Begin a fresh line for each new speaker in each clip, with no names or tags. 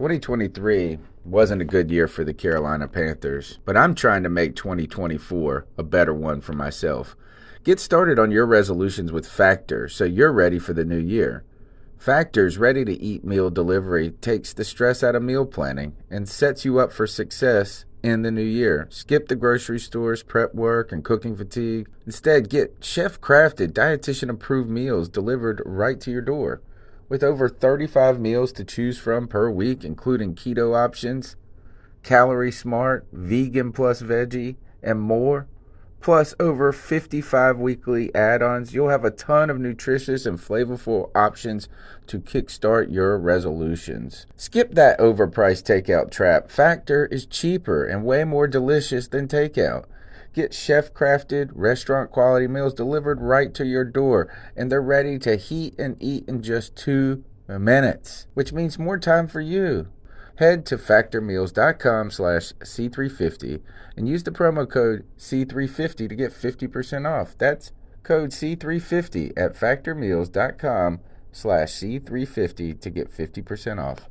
2023 wasn't a good year for the Carolina Panthers, but I'm trying to make 2024 a better one for myself. Get started on your resolutions with Factor so you're ready for the new year. Factor's ready-to-eat meal delivery takes the stress out of meal planning and sets you up for success in the new year. Skip the grocery stores, prep work, and cooking fatigue. Instead, get chef-crafted, dietitian-approved meals delivered right to your door. With over 35 meals to choose from per week, including keto options, calorie smart, vegan plus veggie, and more, plus over 55 weekly add-ons, you'll have a ton of nutritious and flavorful options to kickstart your resolutions. Skip that overpriced takeout trap. Factor is cheaper and way more delicious than takeout. Get chef-crafted, restaurant-quality meals delivered right to your door, and they're ready to heat and eat in just 2 minutes, which means more time for you. Head to factormeals.com/C350 and use the promo code C350 to get 50% off. That's code C350 at factormeals.com/C350 to get 50% off.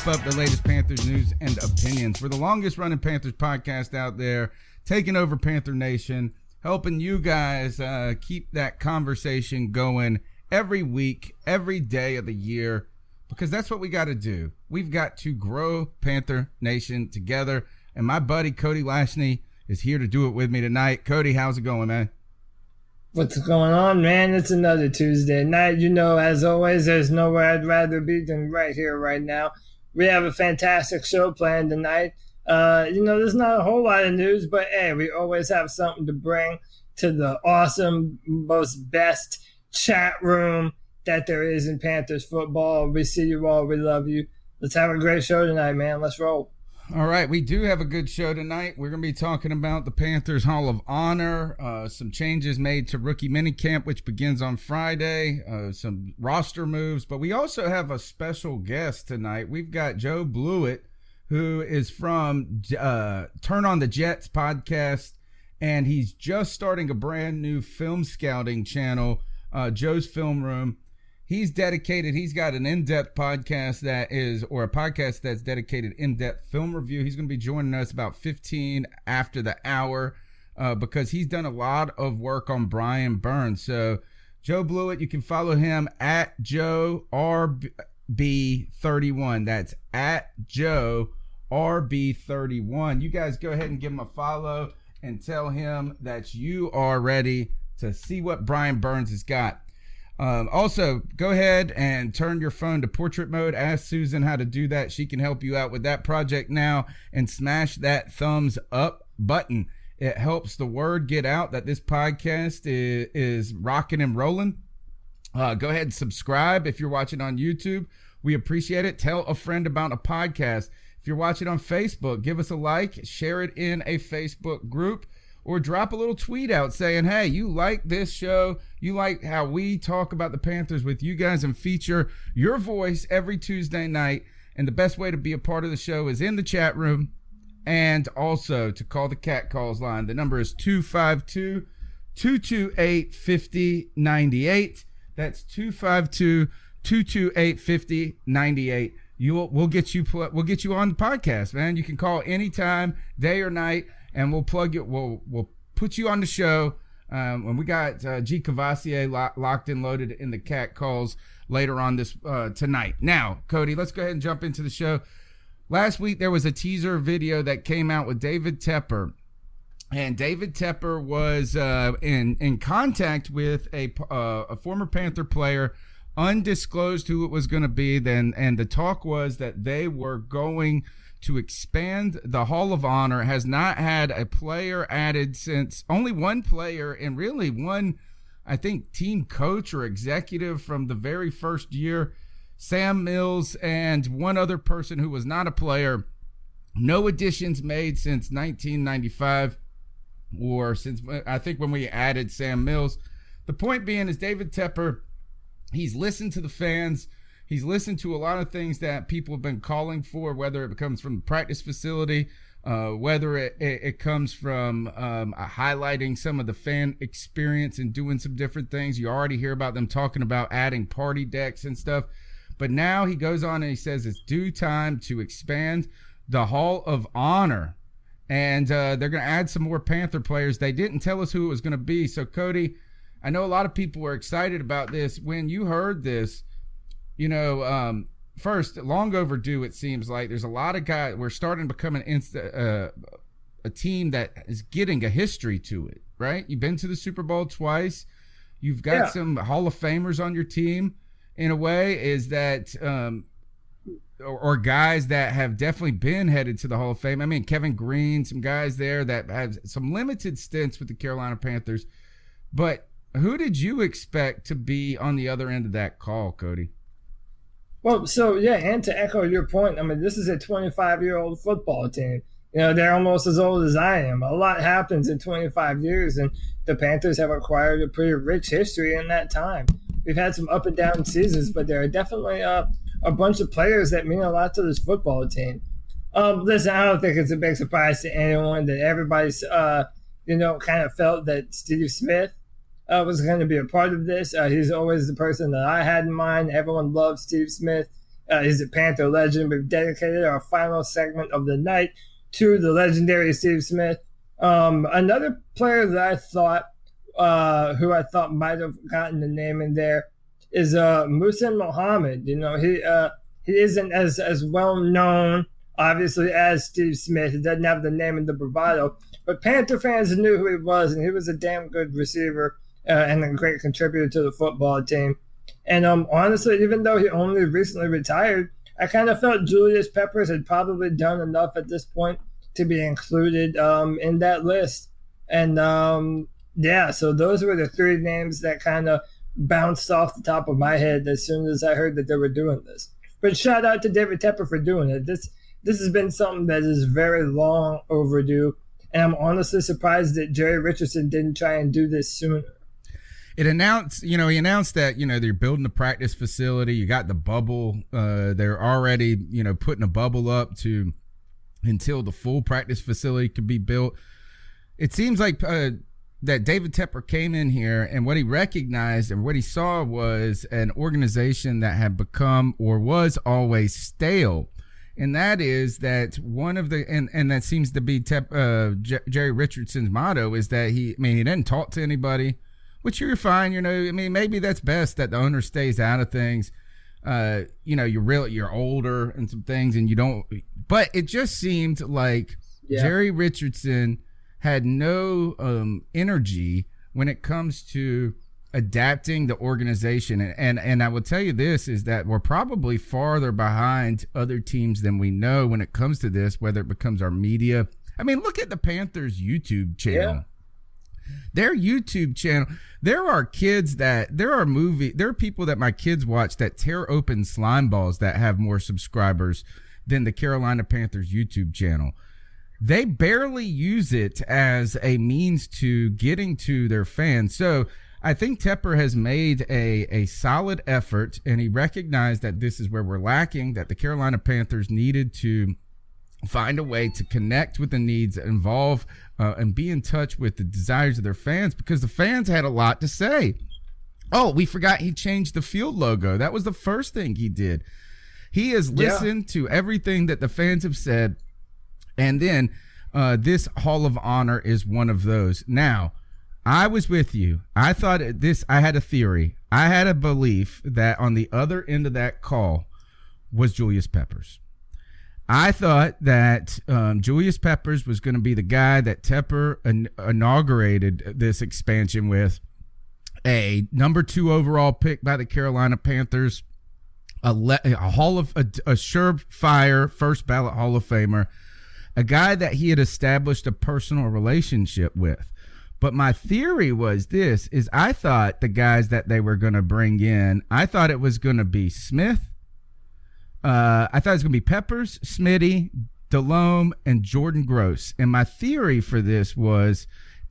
Up the latest Panthers news and opinions. We're the longest running Panthers podcast out there, taking over Panther Nation, helping you guys keep that conversation going every week, every day of the year, because that's what we got to do. We've got to grow Panther Nation together, and my buddy Cody Lashney is here to do it with me tonight. Cody, how's it going, man?
What's going on, man? It's another Tuesday night. You know, as always, there's nowhere I'd rather be than right here, right now. We have a fantastic show planned tonight. There's not a whole lot of news, but hey, we always have something to bring to the awesome, most best chat room that there is in Panthers football. We see you all. We love you. Let's have a great show tonight, man. Let's roll.
All right, we do have a good show tonight. We're going to be talking about the Panthers Hall of Honor, some changes made to rookie minicamp, which begins on Friday, some roster moves, but we also have a special guest tonight. We've got Joe Blewitt, who is from Turn on the Jets podcast, and he's just starting a brand new film scouting channel, Joe's Film Room. He's dedicated. He's got an in-depth podcast or a podcast that's dedicated in-depth film review. He's going to be joining us about 15 after the hour because he's done a lot of work on Brian Burns. So Joe Blewitt, you can follow him at Joe RB31. That's at Joe RB31. You guys go ahead and give him a follow and tell him that you are ready to see what Brian Burns has got. Also, go ahead and turn your phone to portrait mode. Ask Susan how to do that. She can help you out with that project now, and smash that thumbs up button. It helps the word get out that this podcast is rocking and rolling. Go ahead and subscribe if you're watching on YouTube. We appreciate it. Tell a friend about a podcast. If you're watching on Facebook, give us a like, share it in a Facebook group, or drop a little tweet out saying, hey, you like this show, you like how we talk about the Panthers with you guys and feature your voice every Tuesday night. And the best way to be a part of the show is in the chat room, and also to call the Cat Calls line. The number is 252-228-5098. That's 252-228-5098. We'll get you on the podcast, man. You can call anytime, day or night, and we'll plug it. We'll put you on the show. When we got G. Cavassier locked and loaded in the Cat Calls
later on this tonight. Now, Cody, let's go ahead and jump into the show. Last week, there was a teaser video that came out with David Tepper. And David Tepper was in contact with a former Panther player, undisclosed who it was going to be. And the talk was that they were going to expand the Hall of Honor. Has not had a player added since, only one player, and really one, I think, team coach or executive from the very first year, Sam Mills, and one other person who was not a player. No additions made since 1995, or since, I think, when we added Sam Mills. The point being is David Tepper, he's listened to the fans. He's listened to a lot of things that people have been calling for, whether it comes from the practice facility, whether it comes from highlighting some of the fan experience and doing some different things. You already hear about them talking about adding party decks and stuff. But now he goes on and he says it's due time to expand the Hall of Honor. And they're going to add some more Panther players. They didn't tell us who it was going to be. So, Cody, I know a lot of people were excited about this. When you heard this, first, long overdue, it seems like. There's a lot of guys. We're starting to become a team that is getting a history to it, right? You've been to the Super Bowl twice. You've got some Hall of Famers on your team. In a way, is that or guys that have definitely been headed to the Hall of Fame. I mean, Kevin Green, some guys there that have some limited stints with the Carolina Panthers. But who did you expect to be on the other end of that call, Cody?
Well, so, yeah, and to echo your point, I mean, this is a 25-year-old football team. They're almost as old as I am. A lot happens in 25 years, and the Panthers have acquired a pretty rich history in that time. We've had some up and down seasons, but there are definitely a bunch of players that mean a lot to this football team. Listen, I don't think it's a big surprise to anyone that everybody's, kind of felt that Steve Smith was going to be a part of this. He's always the person that I had in mind. Everyone loves Steve Smith. He's a Panther legend. We've dedicated our final segment of the night to the legendary Steve Smith. Another player that I thought, who I thought might have gotten the name in there, is Muhsin Muhammad. He isn't as well known, obviously, as Steve Smith. He doesn't have the name and the bravado, but Panther fans knew who he was, and he was a damn good receiver and a great contributor to the football team. And honestly, even though he only recently retired, I kind of felt Julius Peppers had probably done enough at this point to be included in that list. And so those were the three names that kind of bounced off the top of my head as soon as I heard that they were doing this. But shout out to David Tepper for doing it. This has been something that is very long overdue, and I'm honestly surprised that Jerry Richardson didn't try and do this sooner.
He announced that, they're building a practice facility. You got the bubble. They're already, putting a bubble up until the full practice facility could be built. It seems like that David Tepper came in here, and what he recognized and what he saw was an organization that had become or was always stale. And that is that one of the, and that seems to be Jerry Richardson's motto, is that he doesn't talk to anybody, which you're fine. Maybe that's best that the owner stays out of things. You're older and some things, and you don't, but it just seemed like Jerry Richardson had no energy when it comes to adapting the organization. And I will tell you this, is that we're probably farther behind other teams than we know when it comes to this, whether it becomes our media. I mean, look at the Panthers YouTube channel. Yeah. Their YouTube channel, there are people that my kids watch that tear open slime balls that have more subscribers than the Carolina Panthers YouTube channel. They barely use it as a means to getting to their fans. So I think Tepper has made a solid effort, and he recognized that this is where we're lacking, that the Carolina Panthers needed to find a way to connect with the needs, involve and be in touch with the desires of their fans, because the fans had a lot to say. Oh, we forgot he changed the field logo. That was the first thing he did. He has listened to everything that the fans have said, and then this Hall of Honor is one of those. Now, I was with you. I thought I had a theory. I had a belief that on the other end of that call was Julius Peppers. I thought that Julius Peppers was going to be the guy that Tepper inaugurated this expansion with. A number 2 overall pick by the Carolina Panthers, a surefire first ballot Hall of Famer, a guy that he had established a personal relationship with. But my theory was this, is I thought the guys that they were going to bring in, I thought it was going to be Smith. I thought it was going to be Peppers, Smitty, Delhomme, and Jordan Gross. And my theory for this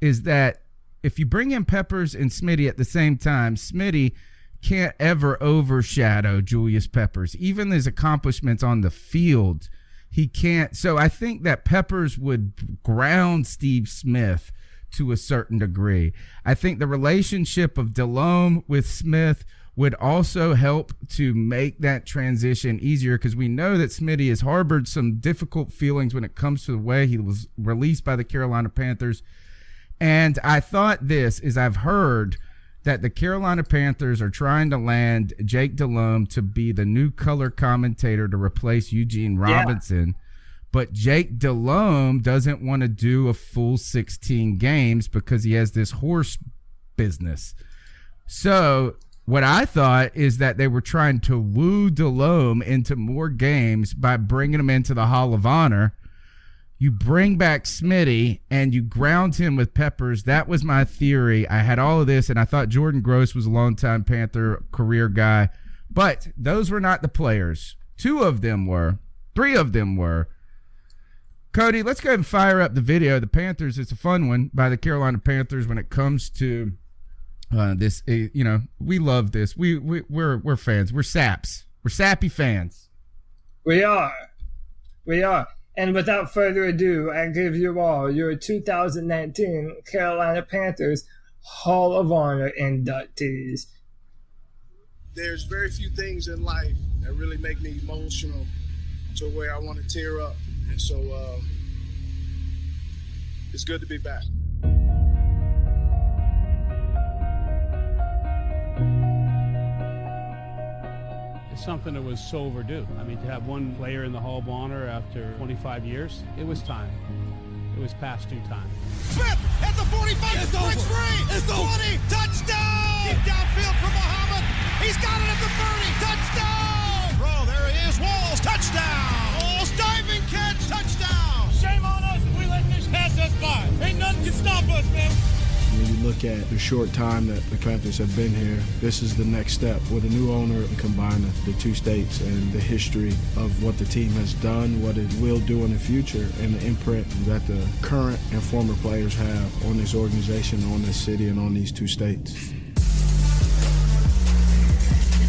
is that if you bring in Peppers and Smitty at the same time, Smitty can't ever overshadow Julius Peppers. Even his accomplishments on the field, he can't. So I think that Peppers would ground Steve Smith to a certain degree. I think the relationship of Delhomme with Smith would also help to make that transition easier, because we know that Smitty has harbored some difficult feelings when it comes to the way he was released by the Carolina Panthers. And I thought this is, I've heard that the Carolina Panthers are trying to land Jake Delhomme to be the new color commentator to replace Eugene Robinson. Yeah. But Jake Delhomme doesn't want to do a full 16 games because he has this horse business. So what I thought is that they were trying to woo Delhomme into more games by bringing him into the Hall of Honor. You bring back Smitty and you ground him with Peppers. That was my theory. I had all of this, and I thought Jordan Gross was a longtime Panther career guy. But those were not the players. 2 of them were. 3 of them were. Cody, let's go ahead and fire up the video. The Panthers, it's a fun one by the Carolina Panthers when it comes to this. We love this. We're fans. We're saps. We're sappy fans.
We are. And without further ado, I give you all your 2019 Carolina Panthers Hall of Honor inductees.
There's very few things in life that really make me emotional to where I want to tear up. And so it's good to be back.
It's something that was so overdue. I mean, to have one player in the Hall of Honor after 25 years, it was time. It was past due time.
Smith at the 45, breaks free, it's 20, touchdown! Deep downfield for Muhammad, he's got it at the 30, touchdown! Bro, there he is, Walls, touchdown! Walls, diving catch, touchdown! Shame on us if we let this pass us by. Ain't nothing can stop us, man.
When you look at the short time that the Panthers have been here, this is the next step with a new owner and combining the 2 states and the history of what the team has done, what it will do in the future, and the imprint that the current and former players have on this organization, on this city, and on these 2 states.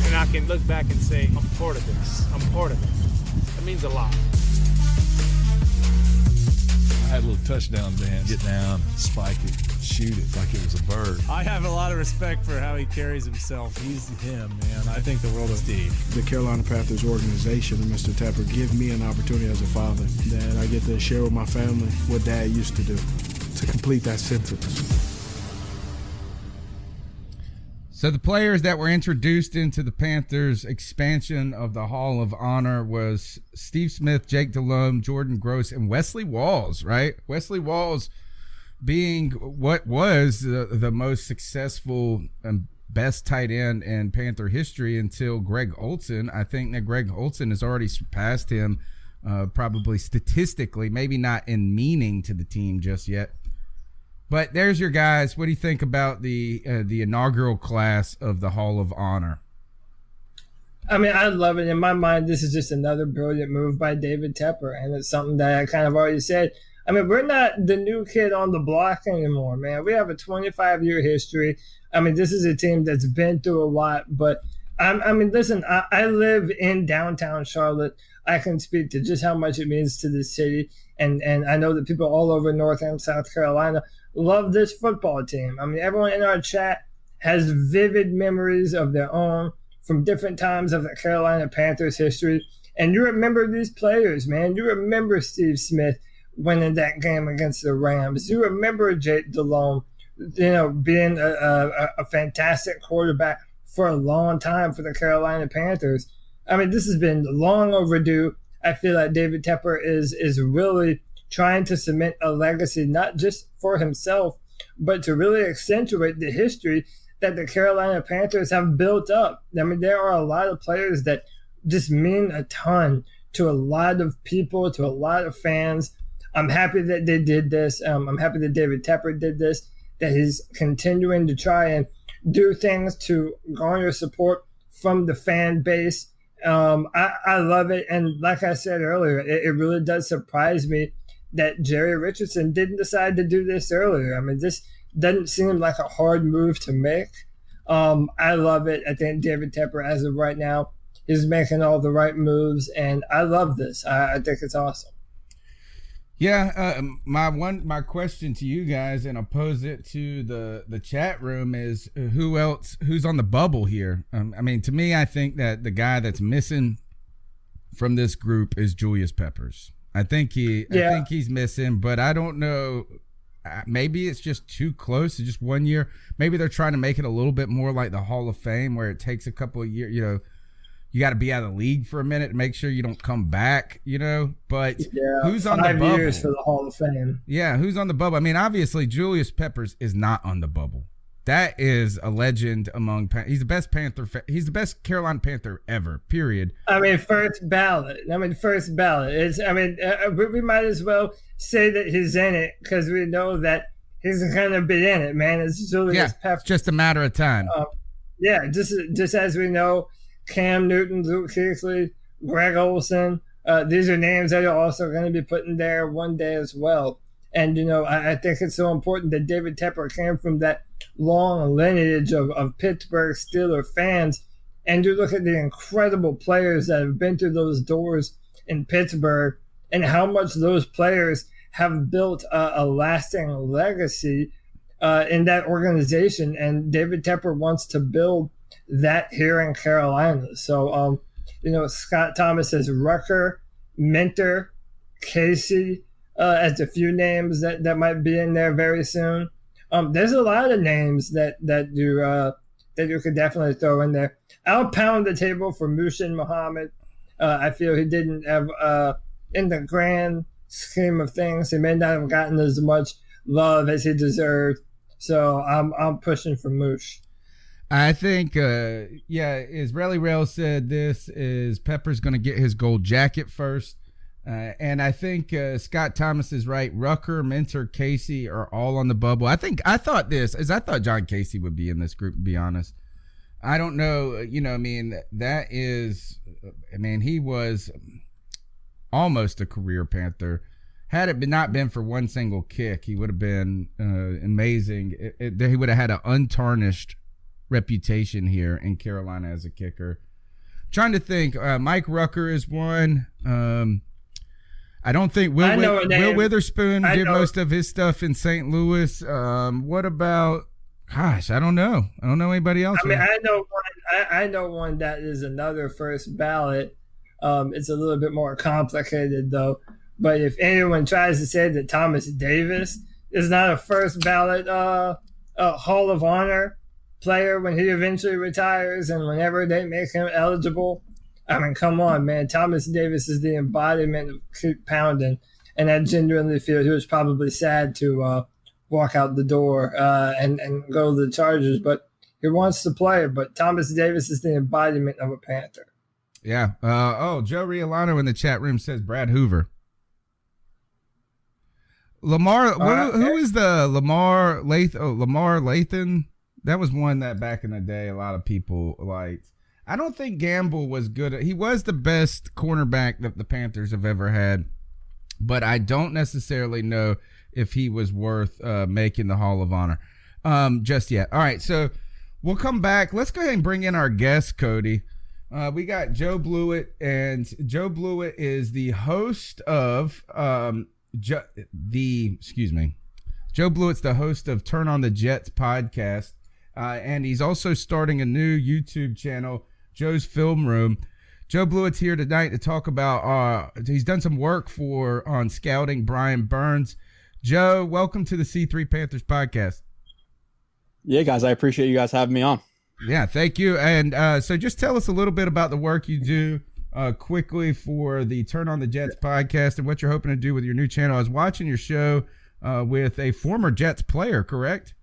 And I can look back and say, I'm part of this. I'm part of it. That means a lot.
I had a little touchdown dance. Get down, spike it, shoot it like it was a bird.
I have a lot of respect for how he carries himself. He's him, man. I think the world of Steve.
The Carolina Panthers organization and Mr. Tepper give me an opportunity as a father that I get to share with my family what Dad used to do, to complete that sentence.
So the players that were introduced into the Panthers expansion of the Hall of Honor was Steve Smith, Jake Delhomme, Jordan Gross, and Wesley Walls, right? Wesley Walls being what was the most successful and best tight end in Panther history until Greg Olsen. I think that Greg Olsen has already surpassed him, probably statistically, maybe not in meaning to the team just yet. But there's your guys. What do you think about the inaugural class of the Hall of Honor?
I mean, I love it. In my mind, this is just another brilliant move by David Tepper, and it's something that I kind of already said. I mean, we're not the new kid on the block anymore, man. We have a 25-year history. I mean, this is a team that's been through a lot. But, I mean, listen, I live in downtown Charlotte. I can speak to just how much it means to the city. And I know that people all over North and South Carolina love this football team. I mean, everyone in our chat has vivid memories of their own from different times of the Carolina Panthers history. And you remember these players, man. You remember Steve Smith winning that game against the Rams. You remember Jake Delhomme, being a fantastic quarterback for a long time for the Carolina Panthers. I mean, this has been long overdue. I feel like David Tepper is really trying to cement a legacy, not just for himself, but to really accentuate the history that the Carolina Panthers have built up. I mean, there are a lot of players that just mean a ton to a lot of people, to a lot of fans. I'm happy that they did this. I'm happy that David Tepper did this, that he's continuing to try and do things to garner support from the fan base. I love it. And like I said earlier, it really does surprise me that Jerry Richardson didn't decide to do this earlier. I mean, this doesn't seem like a hard move to make. I love it. I think David Tepper, as of right now, is making all the right moves, and I love this. I think it's awesome.
Yeah, my question to you guys, and I'll pose it to the chat room, is who's on the bubble here? I mean, to me, I think that the guy that's missing from this group is Julius Peppers. I think he's missing, but I don't know. Maybe it's just too close to just 1 year. Maybe they're trying to make it a little bit more like the Hall of Fame, where it takes a couple of years. You know, you got to be out of the league for a minute to make sure you don't come back. You know, but who's on the bubble?
5 years for the Hall of Fame.
Yeah, who's on the bubble? I mean, obviously Julius Peppers is not on the bubble. That is a legend among. He's the best Panther. He's the best Carolina Panther ever. Period.
I mean, first ballot. It's. I mean, we might as well say that he's in it because we know that he's going to be in it. Man, it's Julius Peppers.
It's just a matter of time.
Just as we know, Cam Newton, Luke Kuechly, Greg Olsen. These are names that are also going to be put in there one day as well. And, you know, I think it's so important that David Tepper came from that long lineage of Pittsburgh Steelers fans. And you look at the incredible players that have been through those doors in Pittsburgh and how much those players have built a lasting legacy in that organization. And David Tepper wants to build that here in Carolina. So, you know, Scott Thomas says Rucker, Minter, Casey, as a few names that might be in there very soon. There's a lot of names that you could definitely throw in there. I'll pound the table for Mushin Muhammad. I feel he didn't have, in the grand scheme of things, he may not have gotten as much love as he deserved. So I'm pushing for Moosh.
I think, Israeli Rail said this is Pepper's going to get his gold jacket first. And I think Scott Thomas is right. Rucker, Minter, Casey are all on the bubble. I thought John Casey would be in this group, to be honest. I don't know. You know, I mean, he was almost a career Panther. Had it not been for one single kick, he would have been amazing. He would have had an untarnished reputation here in Carolina as a kicker. Trying to think, Mike Rucker is one. I don't think Will Witherspoon did most of his stuff in St. Louis. What about? Gosh, I don't know. I don't know anybody else.
I mean, I know one that is another first ballot. It's a little bit more complicated though. But if anyone tries to say that Thomas Davis is not a first ballot Hall of Honor player when he eventually retires and whenever they make him eligible, I mean, come on, man. Thomas Davis is the embodiment of keep pounding. And I genuinely feel he was probably sad to walk out the door and go to the Chargers. But he wants to play. But Thomas Davis is the embodiment of a Panther.
Yeah. Joe Riolano in the chat room says Brad Hoover. Lamar, who is the Lamar Latham? Lamar Latham? That was one that back in the day a lot of people liked. I don't think Gamble was good. He was the best cornerback that the Panthers have ever had, but I don't necessarily know if he was worth making the Hall of Honor just yet. All right, so we'll come back. Let's go ahead and bring in our guest, Cody. We got Joe Blewitt, and Joe Blewitt is the host of Joe Blewitt's the host of Turn on the Jets podcast, and he's also starting a new YouTube channel, Joe's Film Room. Joe Blewitt's here tonight to talk about he's done some work on scouting Brian Burns. Joe, welcome to the C3 Panthers podcast.
Yeah, guys, I appreciate you guys having me on.
Yeah, thank you. And so just tell us a little bit about the work you do quickly for the Turn on the Jets podcast and what you're hoping to do with your new channel. I was watching your show with a former Jets player, correct?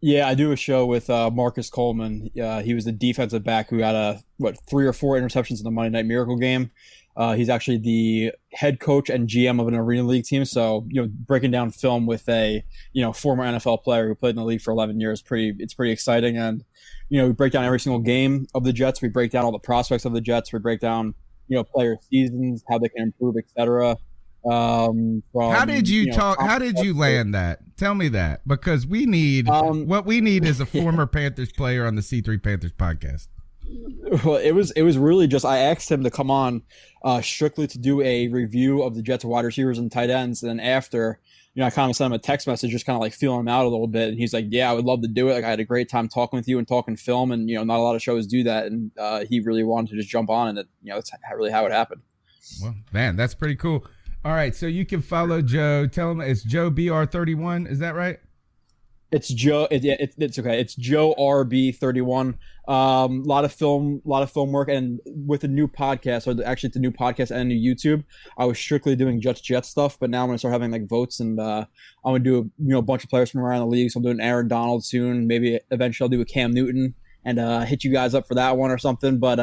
Yeah, I do a show with Marcus Coleman. He was the defensive back who had 3 or 4 interceptions in the Monday Night Miracle game. He's actually the head coach and GM of an Arena League team. So, breaking down film with a, former NFL player who played in the league for 11 years, it's pretty exciting. And, we break down every single game of the Jets. We break down all the prospects of the Jets. We break down, player seasons, how they can improve, etc.
How did you land that? Tell me that, because we need what we need is a former Panthers player on the C3 Panthers podcast.
Well, it was really just I asked him to come on strictly to do a review of the Jets wide receivers and tight ends, and then after, I kind of sent him a text message, just kind of like feeling him out a little bit, and he's like, "Yeah, I would love to do it. Like, I had a great time talking with you and talking film, and not a lot of shows do that, and he really wanted to just jump on, and that's really how it happened."
Well, man, that's pretty cool. All right, so you can follow Joe. Tell him it's Joe BR31. Is that right?
It's Joe. It's okay. It's Joe RB31. A lot of film work, and with a new podcast, or actually it's a new podcast and a new YouTube. I was strictly doing Jet stuff, but now I'm gonna start having like votes, and I'm gonna do a bunch of players from around the league. So I'm doing Aaron Donald soon. Maybe eventually I'll do a Cam Newton and hit you guys up for that one or something. But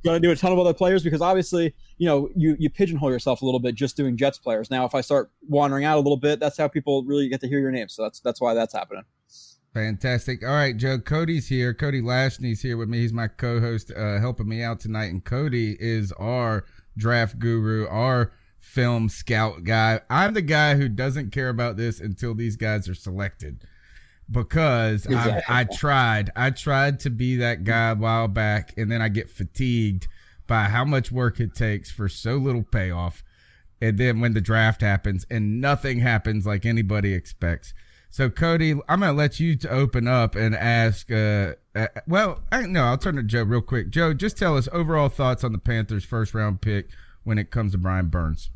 gonna do a ton of other players, because obviously you pigeonhole yourself a little bit just doing Jets players. Now if I start wandering out a little bit, that's how people really get to hear your name. So that's why that's happening.
Fantastic. All right, Joe, Cody's here. Cody Lashney's here with me. He's my co-host, helping me out tonight. And Cody is our draft guru, our film scout guy. I'm the guy who doesn't care about this until these guys are selected, because I tried to be that guy a while back, and then I get fatigued by how much work it takes for so little payoff. And then when the draft happens and nothing happens like anybody expects. So, Cody, I'm going to let you to open up and ask. I'll turn to Joe real quick. Joe, just tell us overall thoughts on the Panthers' first-round pick when it comes to Brian Burns.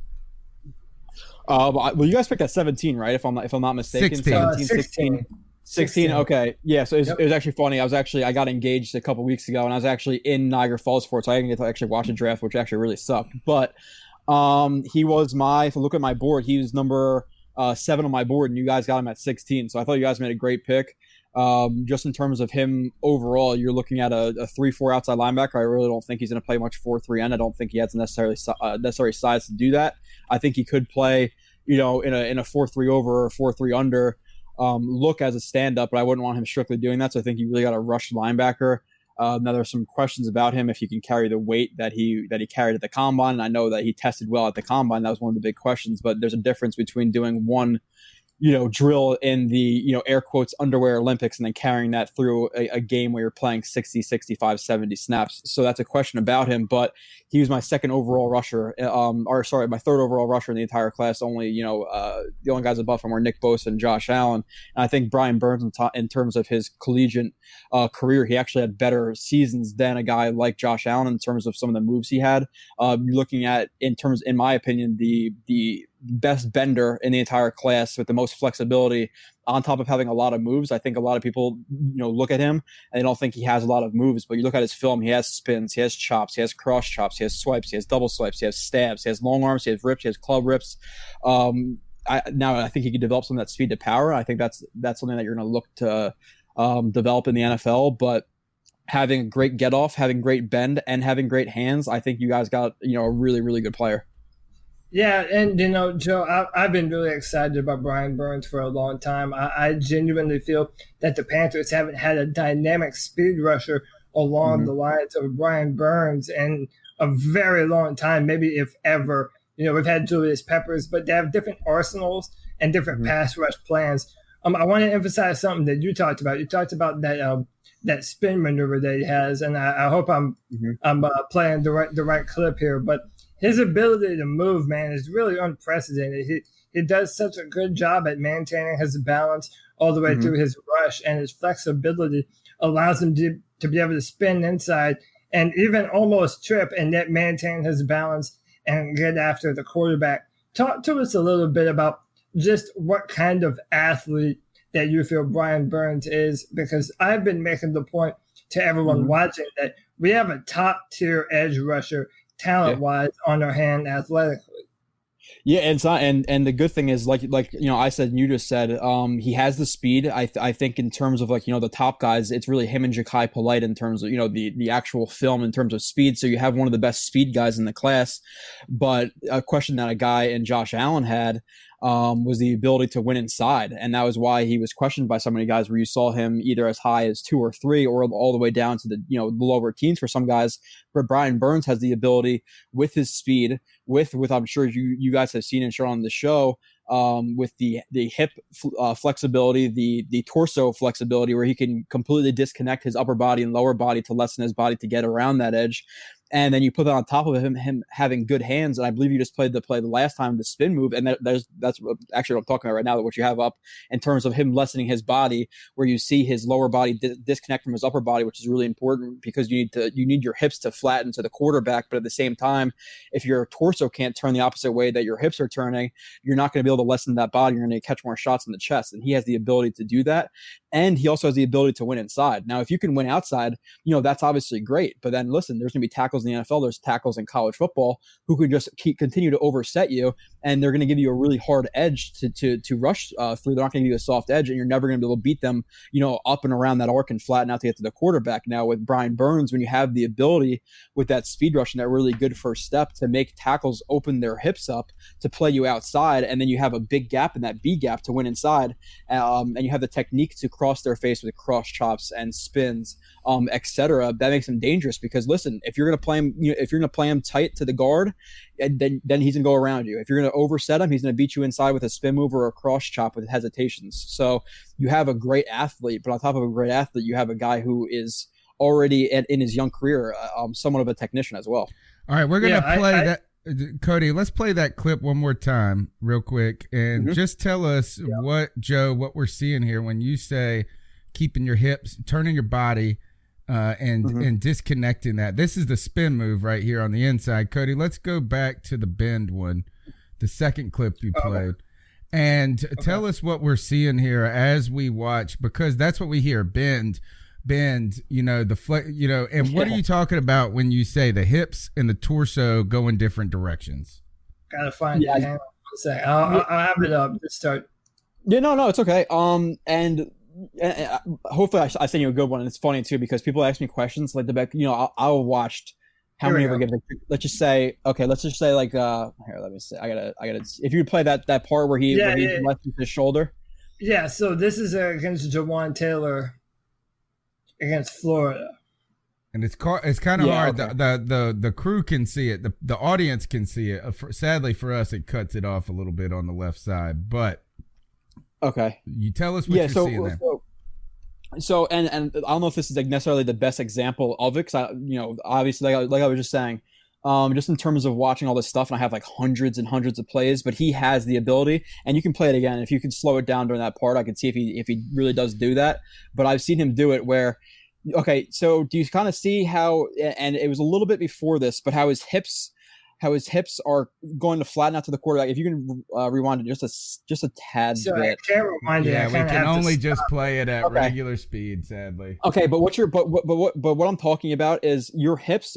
Well, you guys picked at 17, right? If I'm not mistaken, 16. Okay, yeah. So it was actually funny. I got engaged a couple weeks ago, and I was actually in Niagara Falls for it, so I didn't get to actually watch the draft, which actually really sucked. But he was if you look at my board, he was number 7 on my board, and you guys got him at 16. So I thought you guys made a great pick. Just in terms of him overall, you're looking at a 3-4 outside linebacker. I really don't think he's going to play much 4-3 end. I don't think he has necessary size to do that. I think he could play, in a 4-3 over or 4-3 under look as a stand-up, but I wouldn't want him strictly doing that. So I think you really got a rush linebacker. Now there's some questions about him if he can carry the weight that he carried at the combine. And I know that he tested well at the combine. That was one of the big questions. But there's a difference between doing one drill in the, air quotes, underwear Olympics, and then carrying that through a game where you're playing 60, 65, 70 snaps. So that's a question about him, but he was my second overall rusher, my third overall rusher in the entire class. Only, the only guys above him were Nick Bosa and Josh Allen. And I think Brian Burns, in terms of his collegiate career, he actually had better seasons than a guy like Josh Allen in terms of some of the moves he had. You're looking at, in my opinion, the best bender in the entire class with the most flexibility, on top of having a lot of moves. I think a lot of people, look at him and they don't think he has a lot of moves, but you look at his film, he has spins, he has chops, he has cross chops, he has swipes, he has double swipes, he has stabs, he has long arms, he has rips, he has club rips. I think he can develop some of that speed to power. I think that's something that you're going to look to develop in the NFL, but having a great get off, having great bend, and having great hands, I think you guys got, a really, really good player.
Yeah, and, Joe, I've been really excited about Brian Burns for a long time. I genuinely feel that the Panthers haven't had a dynamic speed rusher along the lines of Brian Burns in a very long time, maybe if ever. We've had Julius Peppers, but they have different arsenals and different pass rush plans. I want to emphasize something that you talked about. You talked about that spin maneuver that he has, and I hope I'm playing the right clip here, but his ability to move, man, is really unprecedented. He does such a good job at maintaining his balance all the way through his rush, and his flexibility allows him to be able to spin inside and even almost trip and yet maintain his balance and get after the quarterback. Talk to us a little bit about just what kind of athlete that you feel Brian Burns is? Because I've been making the point to everyone watching that we have a top-tier edge rusher talent-wise on our hand athletically.
Yeah, and it's not, and the good thing is, like I said, and you just said, he has the speed. I think in terms of the top guys, it's really him and Ja'Kai Polite in terms of the actual film in terms of speed. So you have one of the best speed guys in the class. But a question that a guy in Josh Allen had was the ability to win inside, and that was why he was questioned by so many guys. Where you saw him either as high as 2 or 3, or all the way down to the lower teens for some guys. But Brian Burns has the ability with his speed, with I'm sure you guys have seen and shown on the show, with the hip flexibility, the torso flexibility, where he can completely disconnect his upper body and lower body to lessen his body to get around that edge. And then you put that on top of him having good hands. And I believe you just played the play the last time, the spin move. And that's actually what I'm talking about right now, what you have up in terms of him lessening his body, where you see his lower body disconnect from his upper body, which is really important because you need your hips to flatten to the quarterback. But at the same time, if your torso can't turn the opposite way that your hips are turning, you're not going to be able to lessen that body. You're going to catch more shots in the chest. And he has the ability to do that. And he also has the ability to win inside. Now, if you can win outside, that's obviously great. But then listen, there's going to be tackles in the NFL. There's tackles in college football who can just continue to overset you, and they're going to give you a really hard edge to rush through. They're not going to give you a soft edge, and you're never going to be able to beat them, up and around that arc and flatten out to get to the quarterback. Now, with Brian Burns, when you have the ability with that speed rush and that really good first step to make tackles open their hips up to play you outside, and then you have a big gap in that B gap to win inside, and you have the technique to cross their face with cross chops and spins, etc. That makes him dangerous because listen, if you're going to play him tight to the guard, then he's going to go around you. If you're going to overset him, he's going to beat you inside with a spin move or a cross chop with hesitations. So you have a great athlete, but on top of a great athlete, you have a guy who is already in his young career, somewhat of a technician as well.
All right, we're going to play that. Cody, let's play that clip one more time real quick and just tell us what we're seeing here when you say keeping your hips, turning your body, and disconnecting that. This is the spin move right here on the inside. Cody, let's go back to the bend one, the second clip you played, and tell us what we're seeing here as we watch, because that's what we hear, bend, the flex, and what are you talking about when you say the hips and the torso go in different directions?
Gotta find it. Hang on a second. I'll have it up. Just start.
Yeah, no, it's okay. And hopefully I send you a good one. And it's funny too because people ask me questions like the back. I'll watched how many ever give. Let's just say like here. Let me see. I gotta. If you play that part where he lessens his shoulder.
Yeah. So this is against Jawan Taylor against Florida.
And it's kind of hard. Okay. The crew can see it. The audience can see it. Sadly for us, it cuts it off a little bit on the left side. But
okay,
you tell us what you're seeing there.
So and I don't know if this is necessarily the best example of it, because obviously like I was just saying, just in terms of watching all this stuff, and I have like hundreds and hundreds of plays, but he has the ability, and you can play it again if you can slow it down during that part. I can see if he really does do that, but I've seen him do it where. Okay, so do you kind of see how, and it was a little bit before this, but how his hips are going to flatten out to the quarterback? If you can rewind it just a tad bit.
I can't rewind it.
Yeah, we can only just play it at regular speed, sadly.
Okay, but what I'm talking about is your hips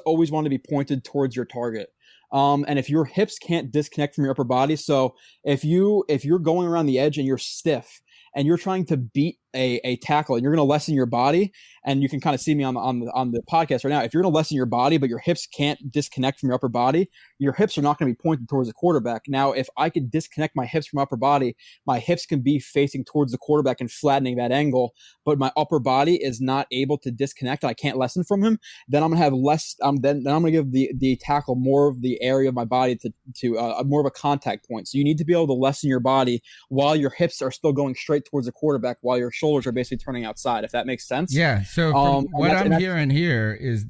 always want to be pointed towards your target. And if your hips can't disconnect from your upper body, so if you're going around the edge and you're stiff and you're trying to beat a tackle and you're going to lessen your body, and you can kind of see me on the podcast right now. If you're going to lessen your body, but your hips can't disconnect from your upper body, your hips are not going to be pointed towards the quarterback. Now, if I could disconnect my hips from upper body, my hips can be facing towards the quarterback and flattening that angle, but my upper body is not able to disconnect and I can't lessen from him, then I'm going to have less, then I'm going to give the tackle more of the area of my body to more of a contact point. So you need to be able to lessen your body while your hips are still going straight towards the quarterback, while your shoulders are basically turning outside, if that makes sense.
Yeah. So what I'm hearing here is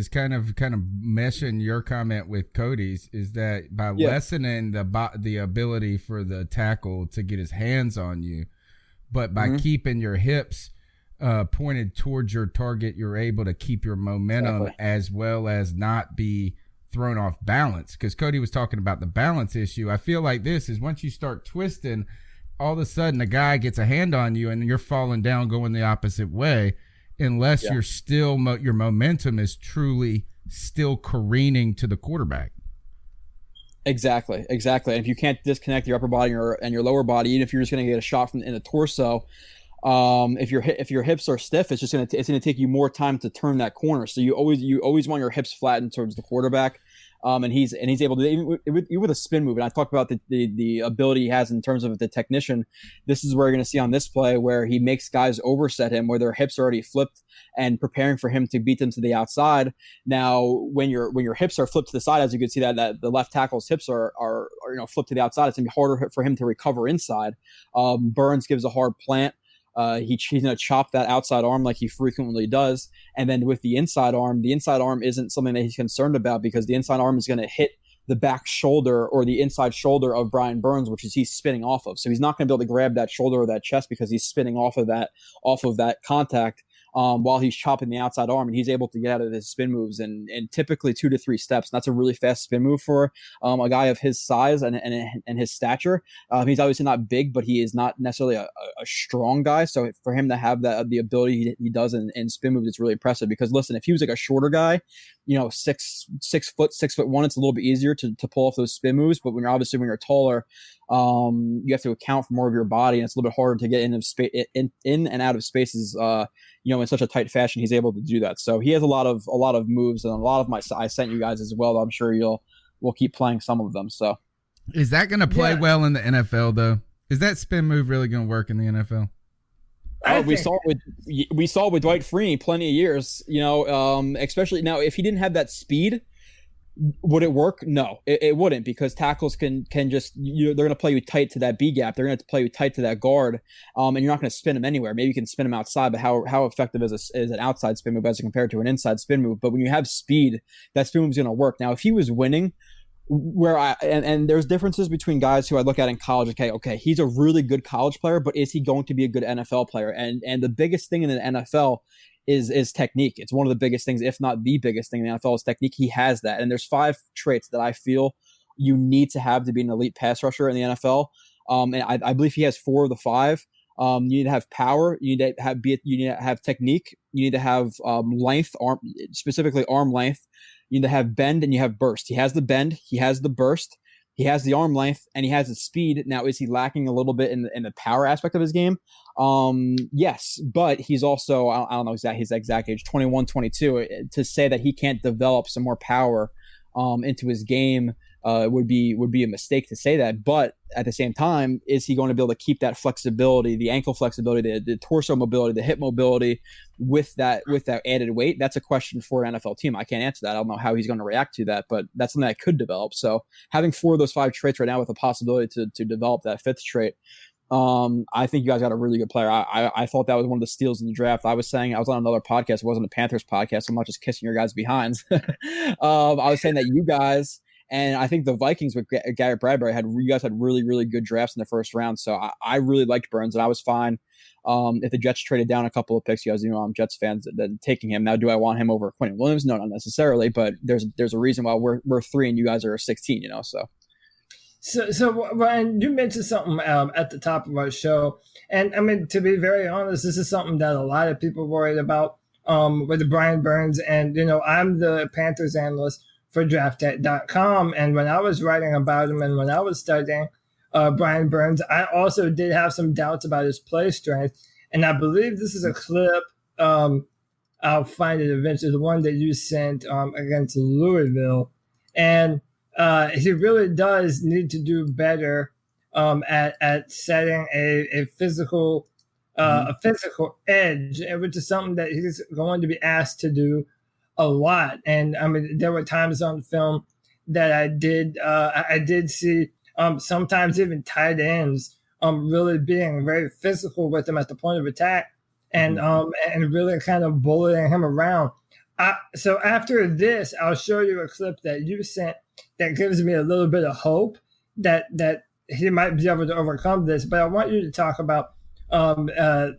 kind of meshing your comment with Cody's, is that by lessening the ability for the tackle to get his hands on you, but by keeping your hips pointed towards your target, you're able to keep your momentum as well as not be thrown off balance. Because Cody was talking about the balance issue. I feel like this is once you start twisting all of a sudden a guy gets a hand on you and you're falling down going the opposite way, unless you're still your momentum is truly still careening to the quarterback.
Exactly. And if you can't disconnect your upper body and your lower body, even if you're just going to get a shot in the torso, if your hips are stiff, it's going to take you more time to turn that corner. So you always want your hips flattened towards the quarterback. And he's able to, even with a spin move. And I talked about the ability he has in terms of the technician. This is where you're going to see on this play where he makes guys overset him, where their hips are already flipped and preparing for him to beat them to the outside. Now, when your hips are flipped to the side, as you can see that the left tackle's hips are flipped to the outside, it's going to be harder for him to recover inside. Burns gives a hard plant. He's going to chop that outside arm like he frequently does. And then with the inside arm isn't something that he's concerned about, because the inside arm is going to hit the back shoulder or the inside shoulder of Brian Burns, which is he's spinning off of. So he's not going to be able to grab that shoulder or that chest because he's spinning off of that contact. While he's chopping the outside arm, and he's able to get out of his spin moves in typically 2 to 3 steps. And that's a really fast spin move for a guy of his size and his stature. He's obviously not big, but he is not necessarily a strong guy. So for him to have the ability he does in spin moves, it's really impressive. Because listen, if he was like a shorter guy, 6'1", it's a little bit easier to pull off those spin moves. But when you're taller, you have to account for more of your body, and it's a little bit harder to get in and out of spaces. In such a tight fashion, he's able to do that. So he has a lot of moves, and a lot of I sent you guys as well. I'm sure we'll keep playing some of them. So
is that going to play well in the NFL though? Is that spin move really going to work in the NFL?
We saw it with Dwight Freeney plenty of years, especially now. If he didn't have that speed, would it work? No, it wouldn't, because tackles can just, they're going to play you tight to that B gap. They're going to play you tight to that guard, and you're not going to spin them anywhere. Maybe you can spin them outside, but how effective is an outside spin move as compared to an inside spin move? But when you have speed, that spin move is going to work. Now, if he was winning, and there's differences between guys who I look at in college. Okay, he's a really good college player, but is he going to be a good NFL player? And the biggest thing in the NFL is technique. It's one of the biggest things, if not the biggest thing in the NFL, is technique. He has that. And there's 5 traits that I feel you need to have to be an elite pass rusher in the NFL. And I believe he has 4 of the 5. You need to have power. You need to have technique. You need to have length, specifically arm length. You need to have bend, and you have burst. He has the bend. He has the burst. He has the arm length, and he has the speed. Now, is he lacking a little bit in the power aspect of his game? Yes, but he's also, I don't know his exact age, 21, 22. To say that he can't develop some more power into his game would be a mistake to say that. But at the same time, is he going to be able to keep that flexibility, the ankle flexibility, the torso mobility, the hip mobility with that added weight? That's a question for an NFL team. I can't answer that. I don't know how he's going to react to that, but that's something that could develop. So having 4 of those 5 traits right now with the possibility to develop that 5th trait, I think you guys got a really good player. I thought that was one of the steals in the draft. I was saying, I was on another podcast. It wasn't a Panthers podcast. So I'm not just kissing your guys' behinds. I was saying that you guys, and I think the Vikings with Garrett Bradbury you guys had really, really good drafts in the first round. So I really liked Burns, and I was fine. If the Jets traded down a couple of picks, you guys, I'm Jets fans, then taking him. Now, do I want him over Quentin Williams? No, not necessarily, but there's a reason why we're 3 and you guys are 16, so.
So Ryan, you mentioned something at the top of our show, and I mean, to be very honest, this is something that a lot of people worried about with Brian Burns, and I'm the Panthers analyst for DraftTech.com, and when I was writing about him and when I was studying Brian Burns, I also did have some doubts about his play strength, and I believe this is a clip. I'll find it eventually, the one that you sent against Louisville, and he really does need to do better at setting a physical edge, which is something that he's going to be asked to do a lot. And I mean, there were times on film that I did see sometimes even tight ends really being very physical with him at the point of attack, and really kind of bullying him around. So after this, I'll show you a clip that you sent that gives me a little bit of hope that he might be able to overcome this. But I want you to talk about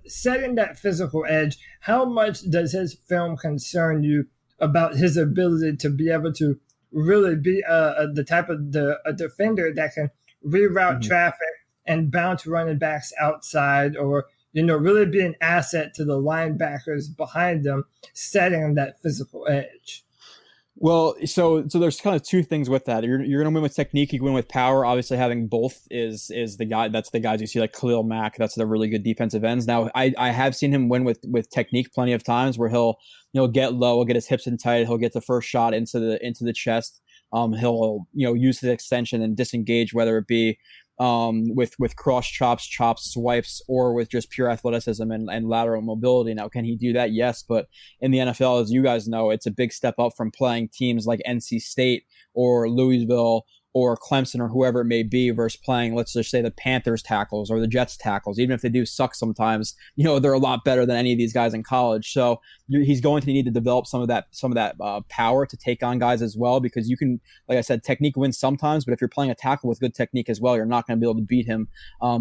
setting that physical edge. How much does his film concern you about his ability to be able to really be the type of a defender that can reroute traffic and bounce running backs outside, or really be an asset to the linebackers behind them, setting that physical edge.
Well, so there's kind of two things with that. You're going to win with technique. You can win with power. Obviously, having both is the guy. That's the guys you see like Khalil Mack. That's the really good defensive ends. Now, I have seen him win with technique plenty of times where he'll get low, he'll get his hips in tight, he'll get the first shot into the chest. He'll use his extension and disengage, whether it be with cross chops, swipes, or with just pure athleticism and lateral mobility. Now, can he do that? Yes, but in the NFL, as you guys know, it's a big step up from playing teams like NC State or Louisville or Clemson or whoever it may be versus playing, let's just say, the Panthers tackles or the Jets tackles. Even if they do suck sometimes, they're a lot better than any of these guys in college. So he's going to need to develop some of that power to take on guys as well, because you can, like I said, technique wins sometimes, but if you're playing a tackle with good technique as well, you're not going to be able to beat him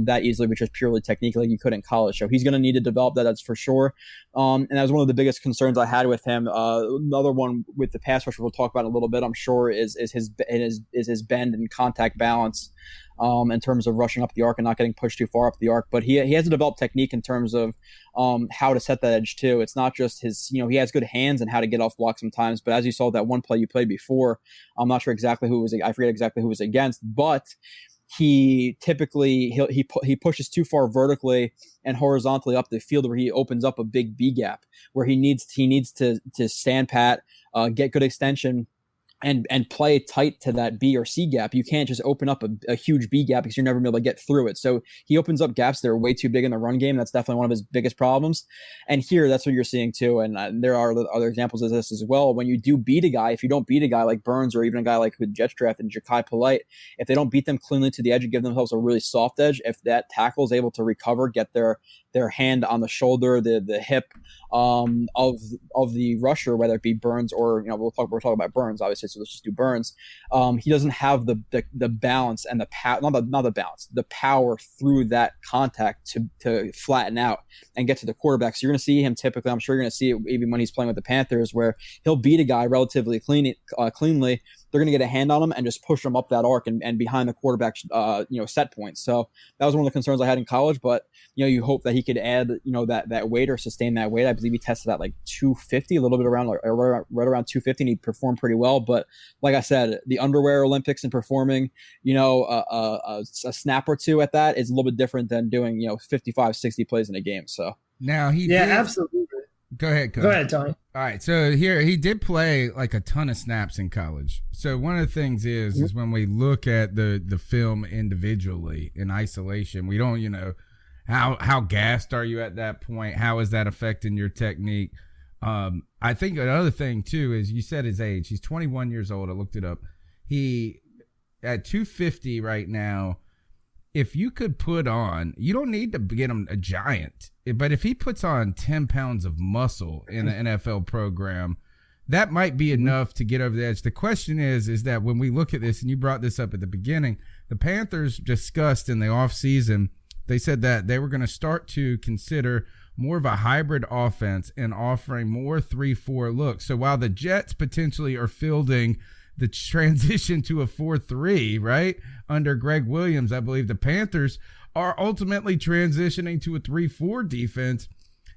that easily, which is purely technique like you could in college. So he's going to need to develop that, that's for sure. And that was one of the biggest concerns I had with him. Another one with the pass rusher we'll talk about in a little bit, I'm sure, is his bend and contact balance in terms of rushing up the arc and not getting pushed too far up the arc. But he has to develop technique in terms of how to set that edge too. It's not just his, he has good hands and how to get off block sometimes. But as you saw that one play you played before, I'm not sure exactly who it was. I forget exactly who it was against, but he typically he pushes too far vertically and horizontally up the field, where he opens up a big B gap where he needs to stand pat, get good extension, and play tight to that B or C gap. You can't just open up a huge B gap because you're never going to be able to get through it. So he opens up gaps that are way too big in the run game. That's definitely one of his biggest problems. And here, that's what you're seeing too. And there are other examples of this as well. When you do beat a guy, if you don't beat a guy like Burns or even a guy like who the Jets drafted, Ja'Kai Polite, if they don't beat them cleanly to the edge and give themselves a really soft edge, if that tackle is able to recover, get their hand on the shoulder, the hip of the rusher, whether it be Burns or we're talking about Burns obviously, so let's just do Burns. He doesn't have the balance and the power, not the balance, the power through that contact to flatten out and get to the quarterback. So you're going to see him typically. I'm sure you're going to see it even when he's playing with the Panthers, where he'll beat a guy relatively cleanly. They're going to get a hand on him and just push him up that arc and behind the quarterback's set point. So that was one of the concerns I had in college. But you hope that he could add that weight or sustain that weight. I believe he tested at like 250, a little bit around right around 250, and he performed pretty well. But like I said, the underwear Olympics and performing a snap or two at that is a little bit different than doing 55, 60 plays in a game. So
now
absolutely.
Go ahead,
Go ahead, Tony.
All right, so here he did play like a ton of snaps in college. So one of the things is when we look at the film individually in isolation, we don't how gassed are you at that point? How is that affecting your technique? I think another thing too is you said his age. He's 21 years old. I looked it up. He at 250 right now. If you could put on, you don't need to get him a giant, but if he puts on 10 pounds of muscle in an NFL program, that might be enough to get over the edge. The question is that when we look at this, and you brought this up at the beginning, the Panthers discussed in the offseason, they said that they were going to start to consider more of a hybrid offense and offering more 3-4 looks. So while the Jets potentially are fielding the transition to a 4-3, right, under Greg Williams, I believe the Panthers are ultimately transitioning to a 3-4 defense.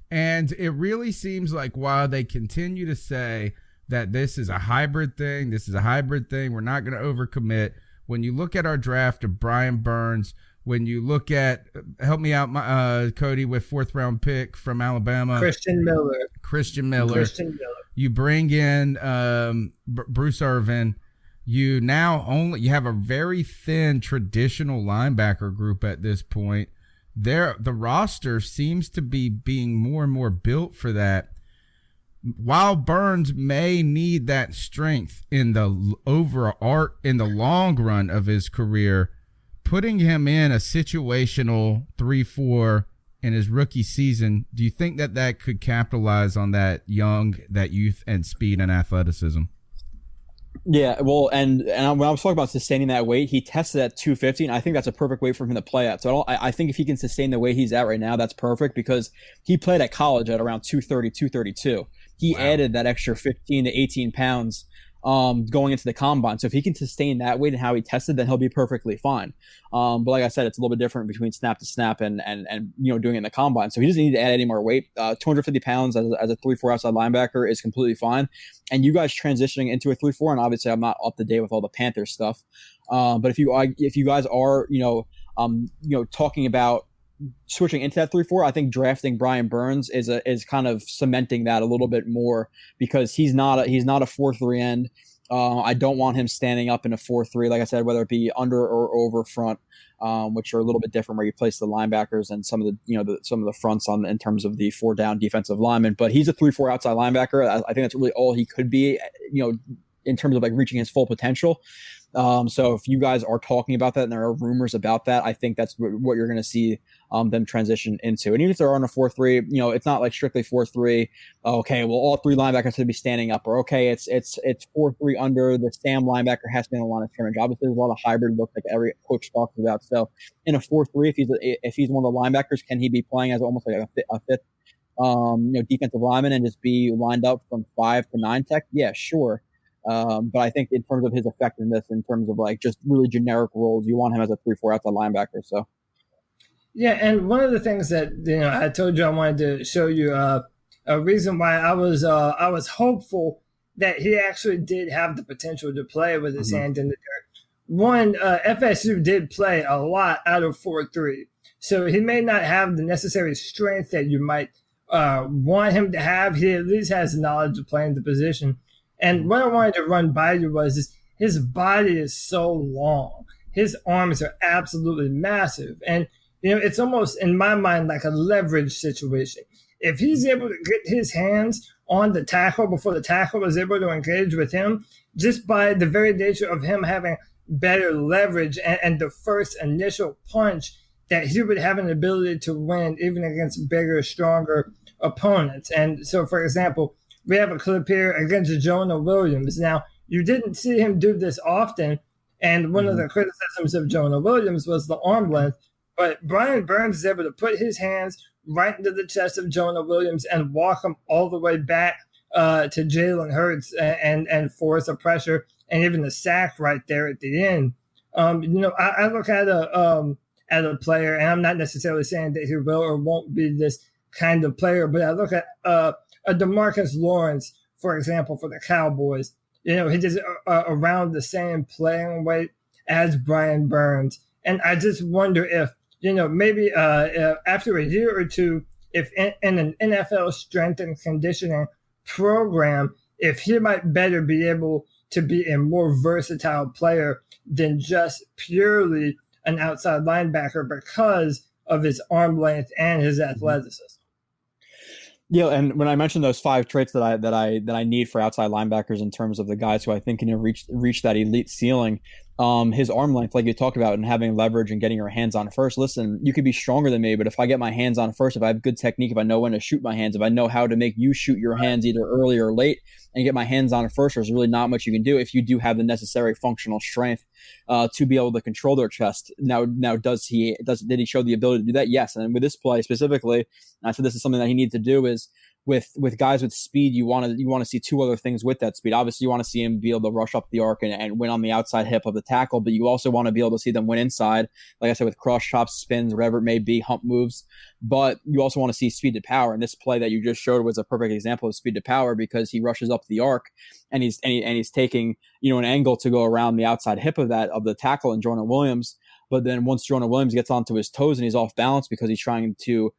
And it really seems like while they continue to say that this is a hybrid thing, we're not going to overcommit. When you look at our draft of Brian Burns, when you look at, help me out, Cody, with 4th round pick from Alabama,
Christian Miller.
You bring in Bruce Irvin. You have a very thin traditional linebacker group at this point. The roster seems to be being more and more built for that. While Burns may need that strength in the long run of his career, putting him in a situational 3-4 in his rookie season, do you think that could capitalize on that youth and speed and athleticism?
Yeah, well, and when I was talking about sustaining that weight, he tested at 250, and I think that's a perfect weight for him to play at. So I think if he can sustain the weight he's at right now, that's perfect, because he played at college at around 230, 232. He added that extra 15 to 18 pounds going into the combine. So if he can sustain that weight and how he tested, then he'll be perfectly fine. But like I said, it's a little bit different between snap to snap and doing it in the combine. So he doesn't need to add any more weight. 250 pounds as a 3-4 outside linebacker is completely fine. And you guys transitioning into a 3-4, and obviously I'm not up to date with all the Panthers stuff. But if you guys are talking about switching into that 3-4, I think drafting Brian Burns is kind of cementing that a little bit more, because he's not a 4-3 end. I don't want him standing up in a 4-3, like I said, whether it be under or over front, which are a little bit different where you place the linebackers and some of the fronts in terms of the 4-down defensive linemen. But he's a 3-4 outside linebacker. I think that's really all he could be, in terms of like reaching his full potential. So if you guys are talking about that and there are rumors about that, I think that's what you're going to see them transition into. And even if they're on a 4-3, it's not like strictly 4-3. Okay, well, all three linebackers should be standing up, or okay, it's 4-3 under. The Sam linebacker has to be on the line of scrimmage. Obviously, there's a lot of hybrid looks like every coach talks about. So in a 4-3, if he's one of the linebackers, can he be playing as almost like a fifth defensive lineman and just be lined up from 5 to 9 tech? Yeah, sure. But I think in terms of his effectiveness, in terms of like just really generic roles, you want him as a 3-4 outside linebacker. So,
yeah, and one of the things that I told you I wanted to show you a reason why I was hopeful that he actually did have the potential to play with his hand in the dirt. One, FSU did play a lot out of 4-3, so he may not have the necessary strength that you might want him to have. He at least has knowledge of playing the position. And what I wanted to run by you was his body is so long. His arms are absolutely massive. And, it's almost, in my mind, like a leverage situation. If he's able to get his hands on the tackle before the tackle is able to engage with him, just by the very nature of him having better leverage and the first initial punch, that he would have an ability to win even against bigger, stronger opponents. And so, for example, we have a clip here against Jonah Williams. Now, you didn't see him do this often, and one of the criticisms of Jonah Williams was the arm length, but Brian Burns is able to put his hands right into the chest of Jonah Williams and walk him all the way back to Jalen Hurts and force a pressure and even a sack right there at the end. I look at a player, and I'm not necessarily saying that he will or won't be this kind of player, but I look at a DeMarcus Lawrence, for example, for the Cowboys. He does around the same playing weight as Brian Burns. And I just wonder if, maybe after a year or two, if in an NFL strength and conditioning program, if he might better be able to be a more versatile player than just purely an outside linebacker because of his arm length and his athleticism.
Yeah, and when I mentioned those 5 traits that I need for outside linebackers in terms of the guys who I think can reach that elite ceiling, his arm length, like you talked about, and having leverage and getting your hands on first. Listen, you could be stronger than me, but if I get my hands on first, if I have good technique, if I know when to shoot my hands, if I know how to make you shoot your hands either early or late and get my hands on first, there's really not much you can do if you do have the necessary functional strength to be able to control their chest. Now, did he show the ability to do that? Yes. And with this play specifically, so this is something that he needs to do is with guys with speed, you want to see 2 other things with that speed. Obviously, you want to see him be able to rush up the arc and win on the outside hip of the tackle, but you also want to be able to see them win inside, like I said, with cross chops, spins, whatever it may be, hump moves. But you also want to see speed to power. And this play that you just showed was a perfect example of speed to power, because he rushes up the arc and he's taking an angle to go around the outside hip of the tackle in Jonah Williams. But then once Jonah Williams gets onto his toes and he's off balance because he's trying to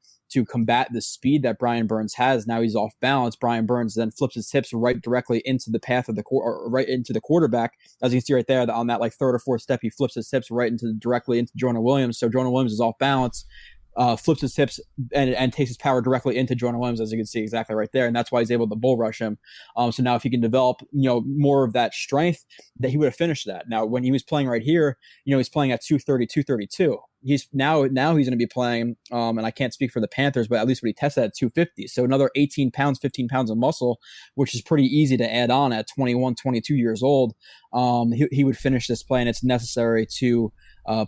combat the speed that Brian Burns has, now he's off balance. Brian Burns then flips his hips right directly into the path of right into the quarterback. As you can see right there, on that like 3rd or 4th step, he flips his hips directly into Jonah Williams. So Jonah Williams is off balance, flips his hips and takes his power directly into Jonah Williams, as you can see exactly right there. And that's why he's able to bull rush him. So now if he can develop, more of that strength, that he would have finished that. Now, when he was playing right here, he's playing at 230, 232. He's now he's going to be playing, and I can't speak for the Panthers, but at least what he tested at 250. So another 18 pounds, 15 pounds of muscle, which is pretty easy to add on at 21, 22 years old. He would finish this play, and it's necessary to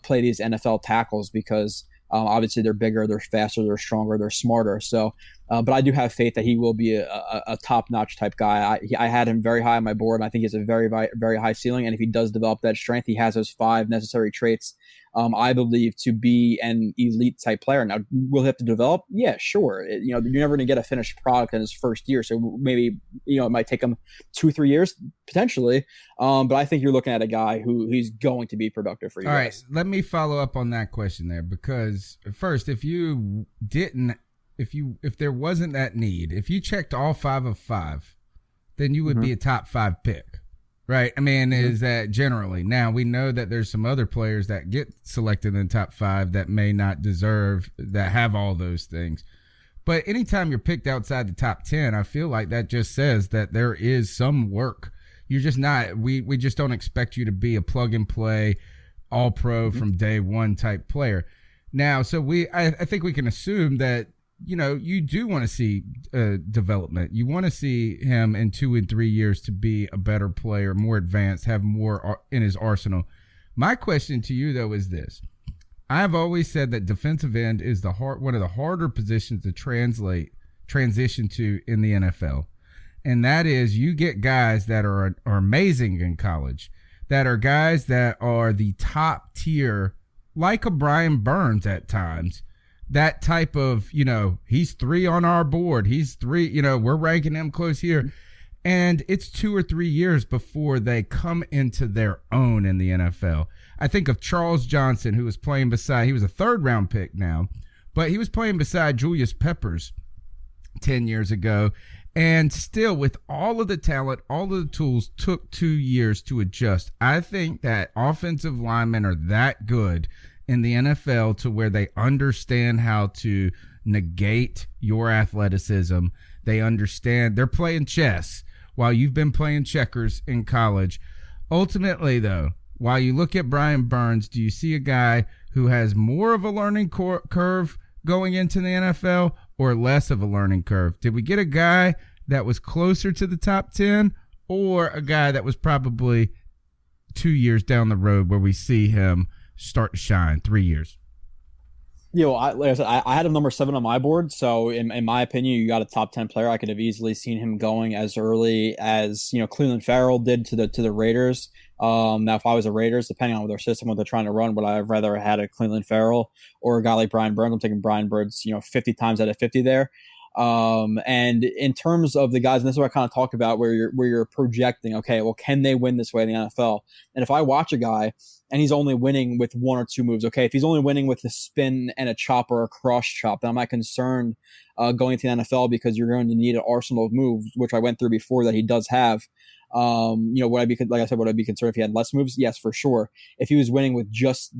play these NFL tackles because obviously they're bigger, they're faster, they're stronger, they're smarter. So But I do have faith that he will be a top-notch type guy. I had him very high on my board, and I think he has a very, very high ceiling. And if he does develop that strength, he has those 5 necessary traits, I believe, to be an elite type player. Now, will he have to develop? Yeah, sure. You're never going to get a finished product in his first year, so maybe it might take him 2-3 years potentially. But I think you're looking at a guy who he's going to be productive for you.
All
guys.
right, let me follow up on that question there, because first, if there wasn't that need, if you checked all 5 of 5, then you would be a top 5 pick. Right. I mean, is that generally? Now, we know that there's some other players that get selected in the top 5 that may not deserve, that have all those things. But anytime you're picked outside the top 10, I feel like that just says that there is some work. You're just not, we just don't expect you to be a plug and play, all pro from day one type player. Now, so I think we can assume that, you do want to see development. You want to see him in 2 and 3 years to be a better player, more advanced, have more in his arsenal. My question to you, though, is this. I've always said that defensive end is one of the harder positions to transition to in the NFL. And that is, you get guys that are amazing in college, that are guys that are the top tier, like a Brian Burns at times. That type of, he's 3 on our board. He's 3, we're ranking him close here. And it's 2 or 3 years before they come into their own in the NFL. I think of Charles Johnson, who was playing beside, he was a 3rd round pick now, but he was playing beside Julius Peppers 10 years ago. And still, with all of the talent, all of the tools, took 2 years to adjust. I think that offensive linemen are that good in the NFL to where they understand how to negate your athleticism. They understand they're playing chess while you've been playing checkers in college. Ultimately, though, while you look at Brian Burns, do you see a guy who has more of a learning curve going into the NFL or less of a learning curve? Did we get a guy that was closer to the top 10 or a guy that was probably 2 years down the road where we see him start to shine? 3 years.
Like I said, I had him number 7 on my board. So in my opinion, you got a top 10 player. I could have easily seen him going as early as, Cleveland Farrell did to the Raiders. Now, if I was a Raiders, depending on their system, what they're trying to run, would I have rather had a Cleveland Farrell or a guy like Brian Burns? I'm taking Brian Burns, 50 times out of 50 there. And in terms of the guys, and this is what I kind of talked about, where you're projecting, okay, well, can they win this way in the NFL? And if I watch a guy and he's only winning with 1 or 2 moves, okay, if he's only winning with a spin and a chop or a cross chop, then I'm not concerned going to the NFL, because you're going to need an arsenal of moves, which I went through before that he does have. Would I be, like I said, would I be concerned if he had less moves? Yes, for sure. If he was winning with just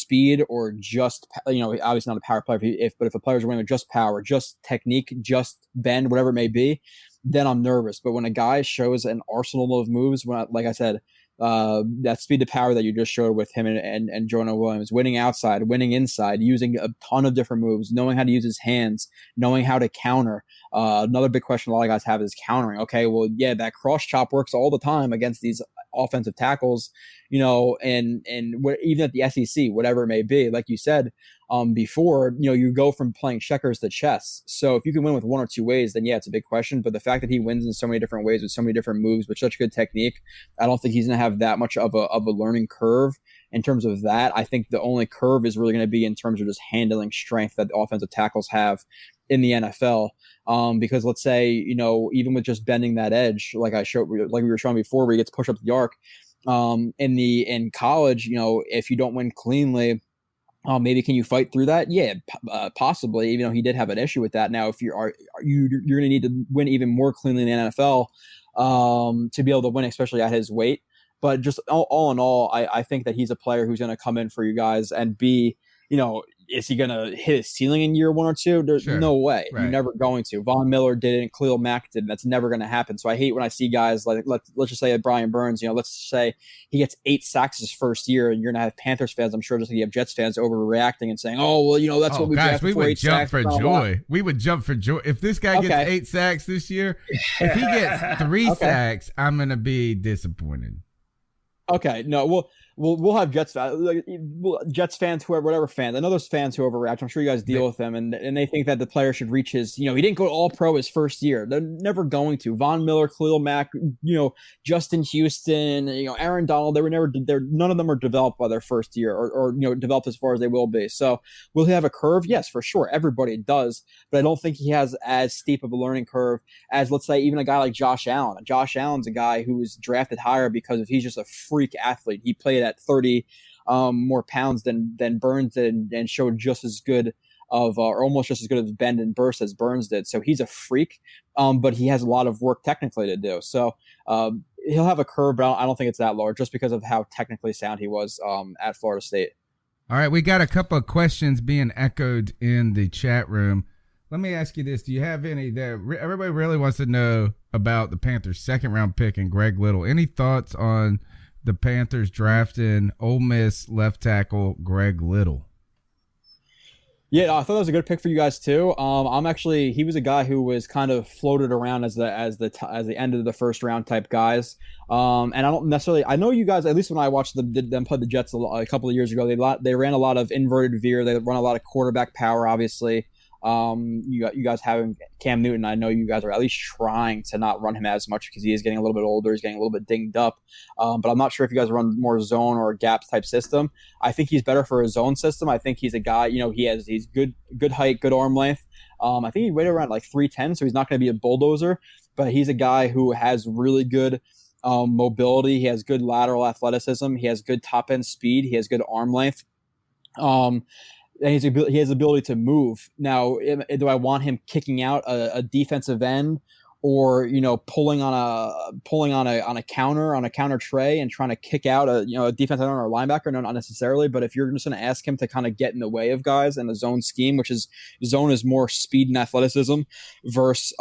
speed, or just, obviously not a power player, but if a player's winning with just power, just technique, just bend, whatever it may be, then I'm nervous. But when a guy shows an arsenal of moves, like I said, that speed to power that you just showed with him and Jonah Williams, winning outside, winning inside, using a ton of different moves, knowing how to use his hands, knowing how to counter. Another big question a lot of guys have is countering. Okay, well, yeah, that cross chop works all the time against these offensive tackles, and even at the SEC, whatever it may be. Like you said before, you go from playing checkers to chess. So if you can win with 1 or 2 ways, then yeah, it's a big question. But the fact that he wins in so many different ways with so many different moves with such good technique, I don't think he's going to have that much of a learning curve in terms of that. I think the only curve is really going to be in terms of just handling strength that offensive tackles have in the NFL. Because let's say, even with just bending that edge, like we were showing before, where he gets pushed up the arc, in college, if you don't win cleanly, maybe can you fight through that? Yeah, possibly. Even though he did have an issue with that. Now, if you're going to need to win even more cleanly in the NFL, to be able to win, especially at his weight. But just all in all, I think that he's a player who's going to come in for you guys and be, is he going to hit his ceiling in year 1 or 2? There's no way. Right. You're never going to. Von Miller didn't. Khalil Mack didn't. That's never going to happen. So I hate when I see guys like, let's just say Brian Burns, let's say he gets 8 sacks his first year, and you're going to have Panthers fans, I'm sure, just like you have Jets fans, overreacting and saying, oh, well, that's what we drafted for 8 sacks.
We would jump for joy. If this guy gets 8 sacks this year, if he gets 3 sacks, I'm going to be disappointed.
Okay, no, we'll have Jets fans, whoever, whatever fans. I know there's fans who overreact. I'm sure you guys deal with them, and they think that the player should reach his. He didn't go All Pro his first year. They're never going to. Von Miller, Khalil Mack, Justin Houston, Aaron Donald. They were never. None of them are developed by their first year, or developed as far as they will be. So will he have a curve? Yes, for sure. Everybody does, but I don't think he has as steep of a learning curve as, let's say, even a guy like Josh Allen. Josh Allen's a guy who was drafted higher because he's just a freak athlete. He played at 30 more pounds than Burns did, and showed just as good of or almost just as good of bend and burst as Burns did. So he's a freak, but he has a lot of work technically to do. So he'll have a curve, but I don't think it's that large just because of how technically sound he was at Florida State.
All right, we got a couple of questions being echoed in the chat room. Let me ask you this. Do you have any that everybody really wants to know about the Panthers' second-round pick and Greg Little? Any thoughts on the Panthers drafting Ole Miss left tackle Greg Little?
Yeah, I thought that was a good pick for you guys too. He was a guy who was kind of floated around as the end of the first round type guys. And I don't necessarily. I know you guys. At least when I watched them play the Jets a couple of years ago, they ran a lot of inverted veer. They run a lot of quarterback power, obviously. You guys having Cam Newton, I know you guys are at least trying to not run him as much because he is getting a little bit older. He's getting a little bit dinged up. But I'm not sure if you guys run more zone or a gap type system. I think he's better for a zone system. I think he's a guy, he's good height, good arm length. I think he weighed around like 310, so he's not going to be a bulldozer, but he's a guy who has really good mobility. He has good lateral athleticism. He has good top end speed. He has good arm length. And he has the ability to move. Now, do I want him kicking out a defensive end, or pulling on a counter tray and trying to kick out a defensive end or a linebacker? No, not necessarily. But if you're just going to ask him to kind of get in the way of guys in the zone scheme, which is zone is more speed and athleticism versus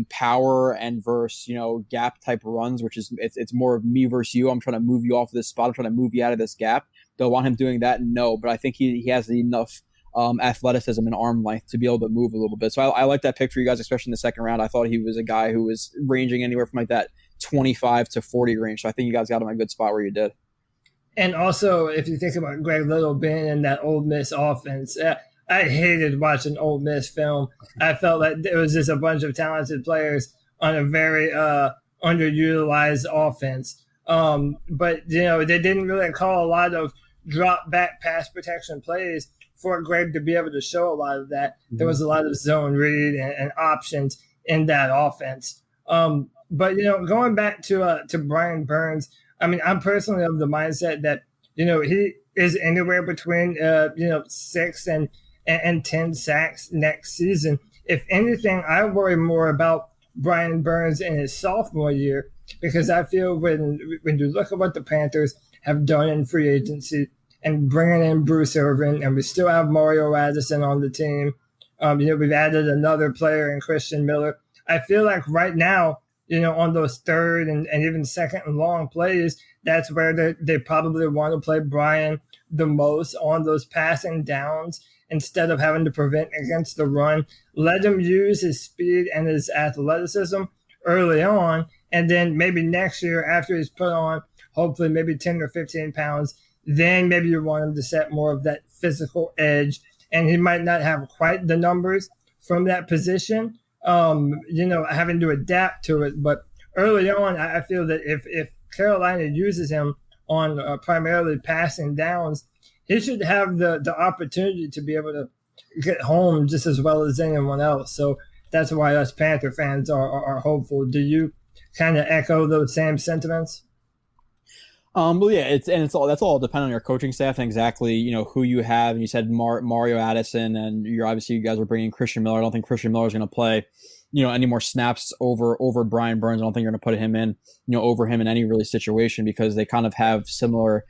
power and versus gap type runs, which is it's more of me versus you. I'm trying to move you off of this spot. I'm trying to move you out of this gap. Do I want him doing that? No, but I think he has enough athleticism and arm length to be able to move a little bit. So I like that pick for you guys, especially in the second round. I thought he was a guy who was ranging anywhere from like that 25 to 40 range. So I think you guys got him in a good spot where you did.
And also, if you think about Greg Little being in that Ole Miss offense, I hated watching Ole Miss film. I felt like it was just a bunch of talented players on a very underutilized offense. But they didn't really call a lot of drop back pass protection plays for Greg to be able to show a lot of that. There was a lot of zone read and options in that offense. But going back to Brian Burns, I mean, I'm personally of the mindset that he is anywhere between 6 and 10 sacks next season. If anything, I worry more about Brian Burns in his sophomore year, because I feel when you look at what the Panthers have done in free agency, and bringing in Bruce Irvin, and we still have Mario Addison on the team. We've added another player in Christian Miller. I feel like right now, on those third and even second and long plays, that's where they probably want to play Brian the most, on those passing downs, instead of having to prevent against the run. Let him use his speed and his athleticism early on, and then maybe next year after he's put on, hopefully maybe 10 or 15 pounds, then maybe you want him to set more of that physical edge, and he might not have quite the numbers from that position, having to adapt to it. But early on, I feel that if Carolina uses him on primarily passing downs, he should have the opportunity to be able to get home just as well as anyone else. So that's why us Panther fans are hopeful. Do you kind of echo those same sentiments?
Well, yeah, that's all dependent on your coaching staff and exactly, who you have. And you said Mario Addison, and you guys are bringing Christian Miller. I don't think Christian Miller is going to play, any more snaps over Brian Burns. I don't think you're going to put him in, over him in any really situation, because they kind of have similar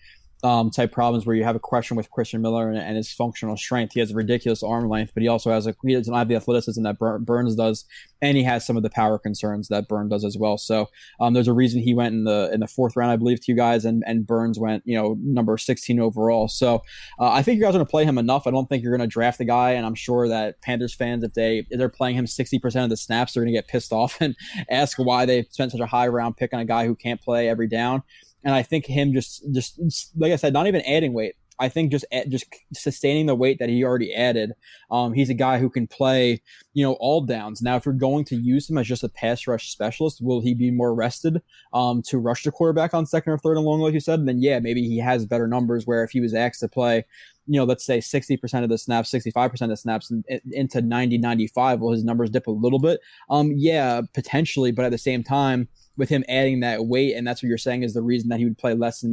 type problems where you have a question with Christian Miller and his functional strength. He has a ridiculous arm length, but he also he doesn't have the athleticism that Burns does, and he has some of the power concerns that Burns does as well. So there's a reason he went in the fourth round, I believe, to you guys, and Burns went number 16 overall. So I think you guys are going to play him enough. I don't think you're going to draft the guy, and I'm sure that Panthers fans, if they're playing him 60% of the snaps, they're going to get pissed off and ask why they spent such a high round pick on a guy who can't play every down. And I think him just like I said, not even adding weight. I think just sustaining the weight that he already added. He's a guy who can play, all downs. Now, if you're going to use him as just a pass rush specialist, will he be more rested to rush the quarterback on second or third and long, like you said? And then, yeah, maybe he has better numbers where if he was asked to play, let's say 60% of the snaps, 65% of the snaps into 90, 95, will his numbers dip a little bit? Yeah, potentially. But at the same time, with him adding that weight, and that's what you're saying is the reason that he would play less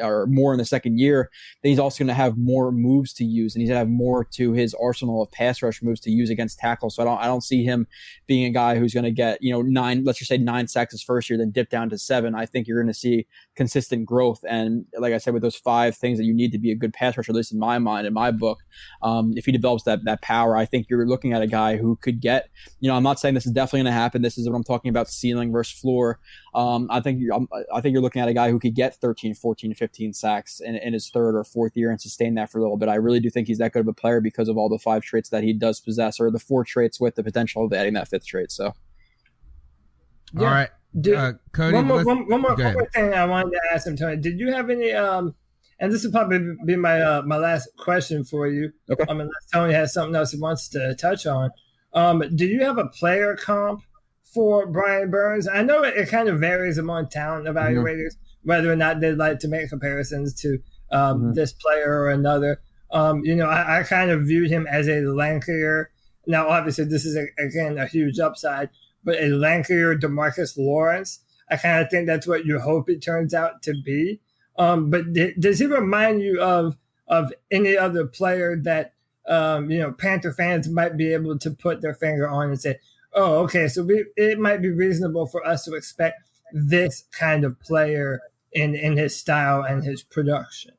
or more in the second year, then he's also going to have more moves to use, and he's going to have more to his arsenal of pass rush moves to use against tackles. So I don't see him being a guy who's going to get, 9, let's just say 9 sacks his first year, then dip down to 7. I think you're going to see consistent growth. And like I said, with those 5 things that you need to be a good pass rusher, at least in my mind, in my book, if he develops that power, I think you're looking at a guy who could get, I'm not saying this is definitely going to happen. This is what I'm talking about, ceiling versus floor. I think you're looking at a guy who could get 13, 14, 15 sacks in his third or fourth year and sustain that for a little bit. I really do think he's that good of a player because of all the 5 traits that he does possess, or the 4 traits with the potential of adding that 5th trait. So,
yeah. All right, Cody.
One more thing I wanted to ask him, Tony. Did you have any? And this will probably be my last question for you.
Okay.
Unless Tony has something else he wants to touch on. Do you have a player comp for Brian Burns? I know it kind of varies among talent evaluators, whether or not they'd like to make comparisons to this player or another. I kind of viewed him as a lankier. Now, obviously, this is, again, a huge upside, but a lankier DeMarcus Lawrence. I kind of think that's what you hope it turns out to be. But does he remind you of any other player that, Panther fans might be able to put their finger on and say, oh, okay, so it might be reasonable for us to expect this kind of player in his style and his production?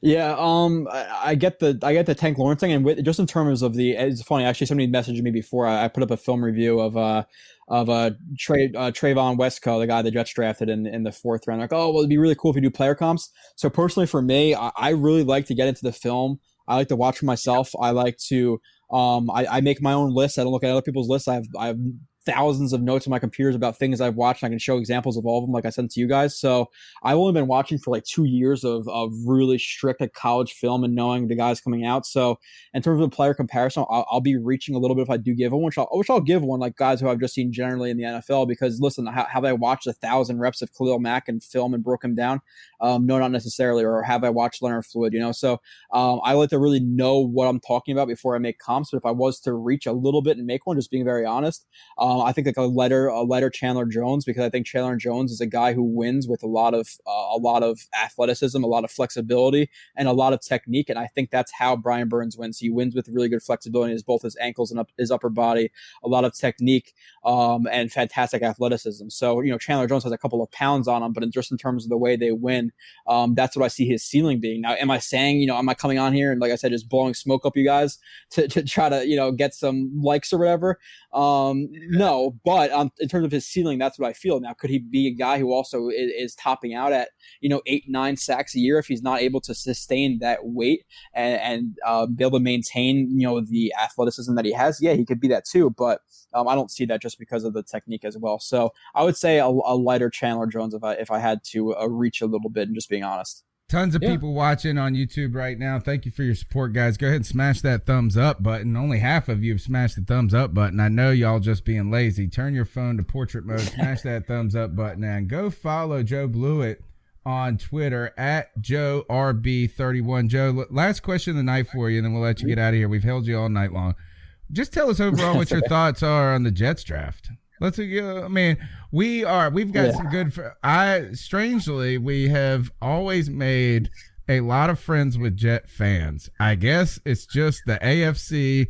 Yeah, I get the Tank Lawrence thing, and just in terms of it's funny, actually, somebody messaged me before I put up a film review of Trayvon Westco, the guy the Jets drafted in the 4th round. Like, oh, well, it'd be really cool if you do player comps. So personally, for me, I really like to get into the film. I like to watch for myself. I like to I make my own lists. I don't look at other people's lists. I have thousands of notes on my computers about things I've watched, and I can show examples of all of them like I sent to you guys. So I've only been watching for like 2 years of really strict college film and knowing the guys coming out. So in terms of a player comparison, I'll be reaching a little bit if I do give one, which I'll give one, like guys who I've just seen generally in the NFL, because listen, have I watched 1,000 reps of Khalil Mack and film and broke him down? No, not necessarily. Or have I watched Leonard Floyd? So I like to really know what I'm talking about before I make comps. But if I was to reach a little bit and make one, just being very honest, I think like a lighter Chandler Jones, because I think Chandler Jones is a guy who wins with a lot of athleticism, a lot of flexibility, and a lot of technique. And I think that's how Brian Burns wins. He wins with really good flexibility in both his ankles and his upper body, a lot of technique, and fantastic athleticism. So, Chandler Jones has a couple of pounds on him, but just in terms of the way they win, that's what I see his ceiling being. Now, am I saying, am I coming on here and, like I said, just blowing smoke up you guys to try to, get some likes or whatever? No, but in terms of his ceiling, that's what I feel. Now, could he be a guy who also is topping out at, 8-9 sacks a year if he's not able to sustain that weight and be able to maintain, the athleticism that he has? Yeah, he could be that too, but I don't see that just because of the technique as well. So I would say a lighter Chandler Jones if I had to reach a little bit, and just being honest.
Tons of people watching on YouTube right now. Thank you for your support, guys. Go ahead and smash that thumbs up button. Only half of you have smashed the thumbs up button. I know y'all just being lazy. Turn your phone to portrait mode, smash that thumbs up button, and go follow Joe Blewitt on Twitter at JoeRB31. Joe, last question of the night for you, and then we'll let you get out of here. We've held you all night long. Just tell us overall what your thoughts are on the Jets draft. We've got some good. Strangely, we have always made a lot of friends with Jet fans. I guess it's just the AFC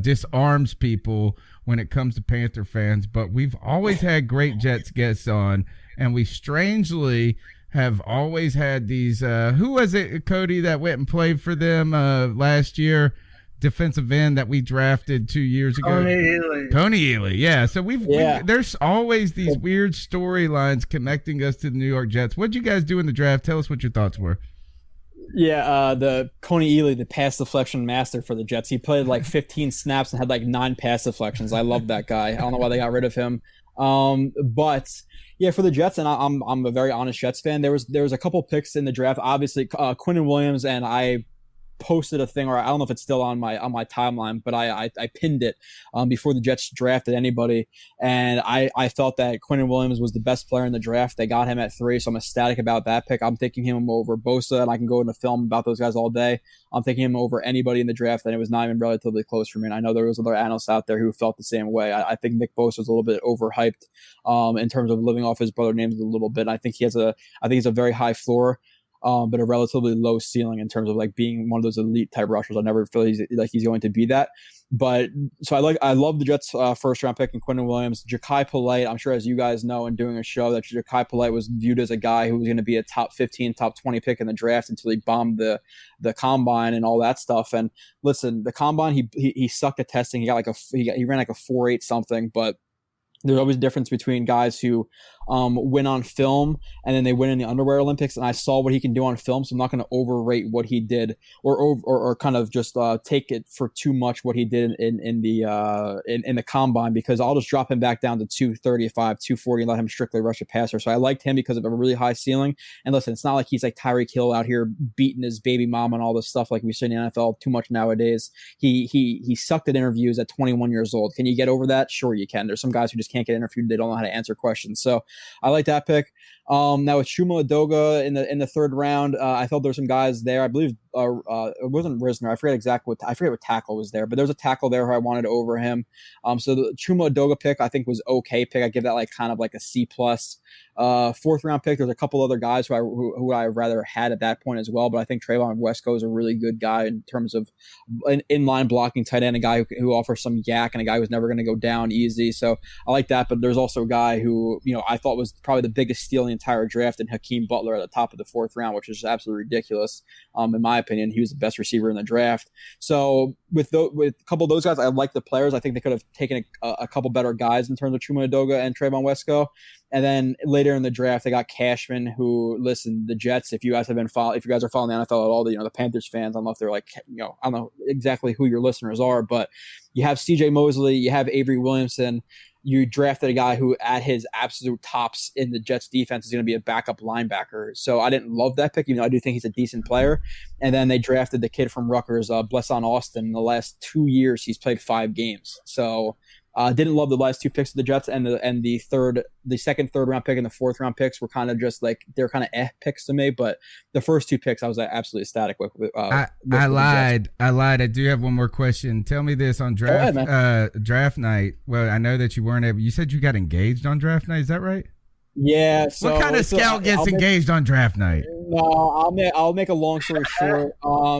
disarms people when it comes to Panther fans, but we've always had great Jets guests on, and we strangely have always had these. Who was it, Cody, that went and played for them last year? Defensive end that we drafted 2 years ago. Tony Ely. Yeah. So there's always these weird storylines connecting us to the New York Jets. What'd you guys do in the draft? Tell us what your thoughts were.
Yeah, the Tony Ely, the pass deflection master for the Jets. He played like 15 snaps and had like 9 pass deflections. I love that guy. I don't know why they got rid of him. But Yeah, for the Jets, and I'm a very honest Jets fan. There was a couple picks in the draft. Obviously, Quinnen Williams, and I posted a thing, or I don't know if it's still on my timeline, but I pinned it before the Jets drafted anybody, and I felt that Quinnen Williams was the best player in the draft. They got him at 3, so I'm ecstatic about that pick. I'm taking him over Bosa, and I can go into film about those guys all day. I'm taking him over anybody in the draft, and it was not even relatively close for me. And I know there was other analysts out there who felt the same way. I think Nick Bosa was a little bit overhyped in terms of living off his brother names a little bit. I think he's a very high floor. But a relatively low ceiling in terms of like being one of those elite type rushers. I never feel he's going to be that. But so I love the Jets first round pick in Quinnen Williams. Ja'Kai Polite, I'm sure as you guys know in doing a show that Ja'Kai Polite was viewed as a guy who was going to be a top 15, top 20 pick in the draft until he bombed the combine and all that stuff. And listen, the combine he sucked at testing. He ran like a 4.8 something, but there's always a difference between guys who win on film and then they win in the underwear Olympics. And I saw what he can do on film, so I'm not going to overrate what he did or kind of just take it for too much what he did in the combine, because I'll just drop him back down to 235, 240 and let him strictly rush a passer. So I liked him because of a really high ceiling. And listen, it's not like he's like Tyreek Hill out here beating his baby mom and all this stuff like we see in the NFL too much nowadays. He sucked at interviews at 21 years old. Can you get over that? Sure you can. There's some guys who just can't get interviewed. They don't know how to answer questions. So I like that pick. Now with Chuma Edoga in the 3rd round, I thought there were some guys there. I believe it wasn't Risner. I forget what tackle was there, but there's a tackle there who I wanted over him. So the Chuma Edoga pick I think was okay pick. I give that like kind of like a C+. 4th round pick. There's a couple other guys who I rather had at that point as well, but I think Trayvon Wesco is a really good guy in terms of an inline blocking tight end, a guy who offers some yak and a guy who's never going to go down easy. So I like that, but there's also a guy who I thought was probably the biggest steal in the entire draft in Hakeem Butler at the top of the 4th round, which is absolutely ridiculous. In my opinion, he was the best receiver in the draft. So with a couple of those guys, I like the players. I think they could have taken a couple better guys in terms of Chuma Edoga and Trayvon Wesco. And then later in the draft, they got Cashman, who, listen, the Jets, if you guys are following the NFL at all, the Panthers fans, I don't know if they're like, I don't know exactly who your listeners are, but you have CJ Mosley, you have Avery Williamson, you drafted a guy who at his absolute tops in the Jets defense is going to be a backup linebacker. So I didn't love that pick, even though I do think he's a decent player. And then they drafted the kid from Rutgers, Blesson Austin. In the last 2 years, he's played 5 games. So didn't love the last 2 picks of the Jets, and the second, 3rd round pick and the 4th round picks were kind of just like they're kind of picks to me. But the first 2 picks, I was absolutely ecstatic with.
I lied. I do have one more question. Tell me this on draft night. Well, I know that you weren't able. You said you got engaged on draft night. Is that right?
Yeah. So
what kind of scout gets engaged on draft night?
No, I'll make a long story short.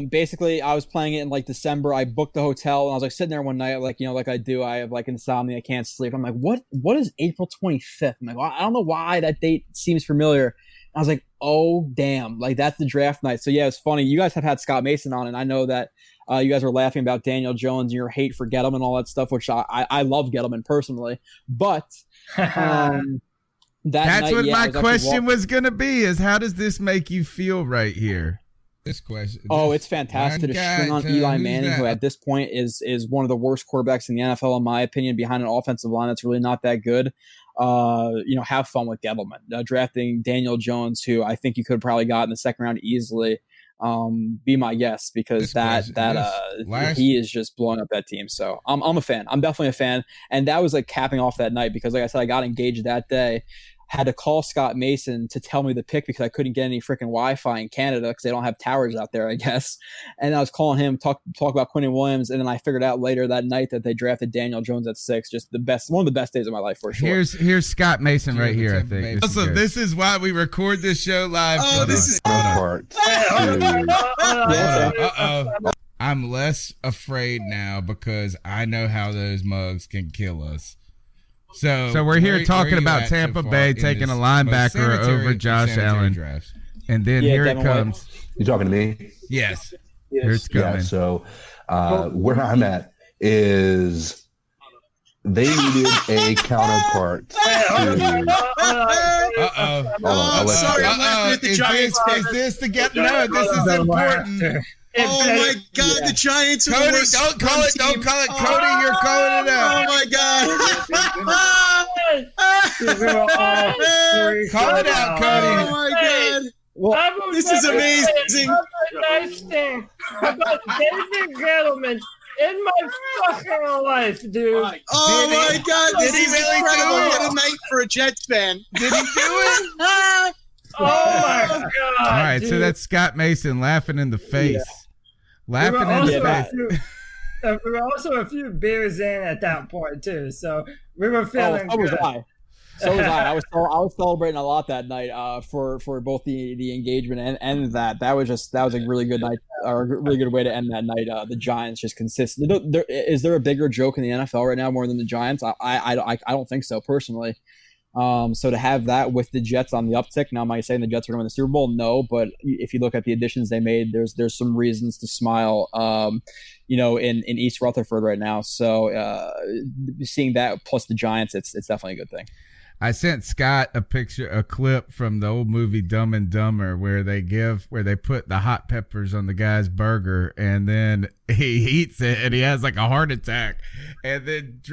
Basically, I was playing it in like December. I booked the hotel and I was like sitting there one night, like I do. I have like insomnia. I can't sleep. I'm like, what is April 25th? I'm like, well, I don't know why that date seems familiar. And I was like, oh damn, like that's the draft night. So yeah, it's funny. You guys have had Scott Mason on, and I know that you guys were laughing about Daniel Jones and your hate for Gettleman and all that stuff, which I love Gettleman personally, but.
That's what my question was going to be, is how does this make you feel right here? This question.
It's fantastic to string on Eli Manning, who at this point is one of the worst quarterbacks in the NFL, in my opinion, behind an offensive line that's really not that good. Have fun with Gettleman. Drafting Daniel Jones, who I think you could have probably got in the 2nd round easily. Be my guest, because he is just blowing up that team. So I'm a fan. I'm definitely a fan. And that was like capping off that night, because like I said, I got engaged that day. Had to call Scott Mason to tell me the pick because I couldn't get any freaking Wi-Fi in Canada because they don't have towers out there, I guess. And I was calling him, talk about Quinnen Williams, and then I figured out later that night that they drafted Daniel Jones at 6. Just one of the best days of my life for sure.
Here's Scott Mason right here, I think. Also, this is why we record this show live.
Oh, this is part.
I'm less afraid now because I know how those mugs can kill us. So we're here talking about Tampa Bay taking a linebacker over Josh Allen. And then here it comes.
You talking to me?
Yes. Here it's coming.
Yeah, so where I'm at is they needed a counterpart to...
Sorry, I'm laughing at the Giants.
Is this the get? No, this is important.
Oh my God, the Giants are the
Cody,
worst.
don't call it. Don't call it. Cody, you're calling it out.
Oh my God.
Call it out, Cody.
Oh my God.
Well,
this is amazing.
Nice thing about David Gettleman in my fucking life, dude.
Oh my God,
Did
this
he
is
really do
incredible.
it?
What a night for a Jets fan.
Did he do it?
Oh my God.
All right,
dude.
so that's Scott Mason laughing in the face. Laughing in the face.
We were also a few beers in at that point too, so we were feeling
so
good.
was I. So was I. I was celebrating a lot that night for both the engagement and that. That was a really good night, or a really good way to end that night. The Giants just consistent. Is there a bigger joke in the NFL right now more than the Giants? I don't think so personally. So to have that with the Jets on the uptick, now am I saying the Jets are going to win the Super Bowl? No, but if you look at the additions they made, there's some reasons to smile. In East Rutherford right now. So seeing that plus the Giants, it's definitely a good thing.
I sent Scott a clip from the old movie Dumb and Dumber where they put the hot peppers on the guy's burger and then he eats it and he has like a heart attack and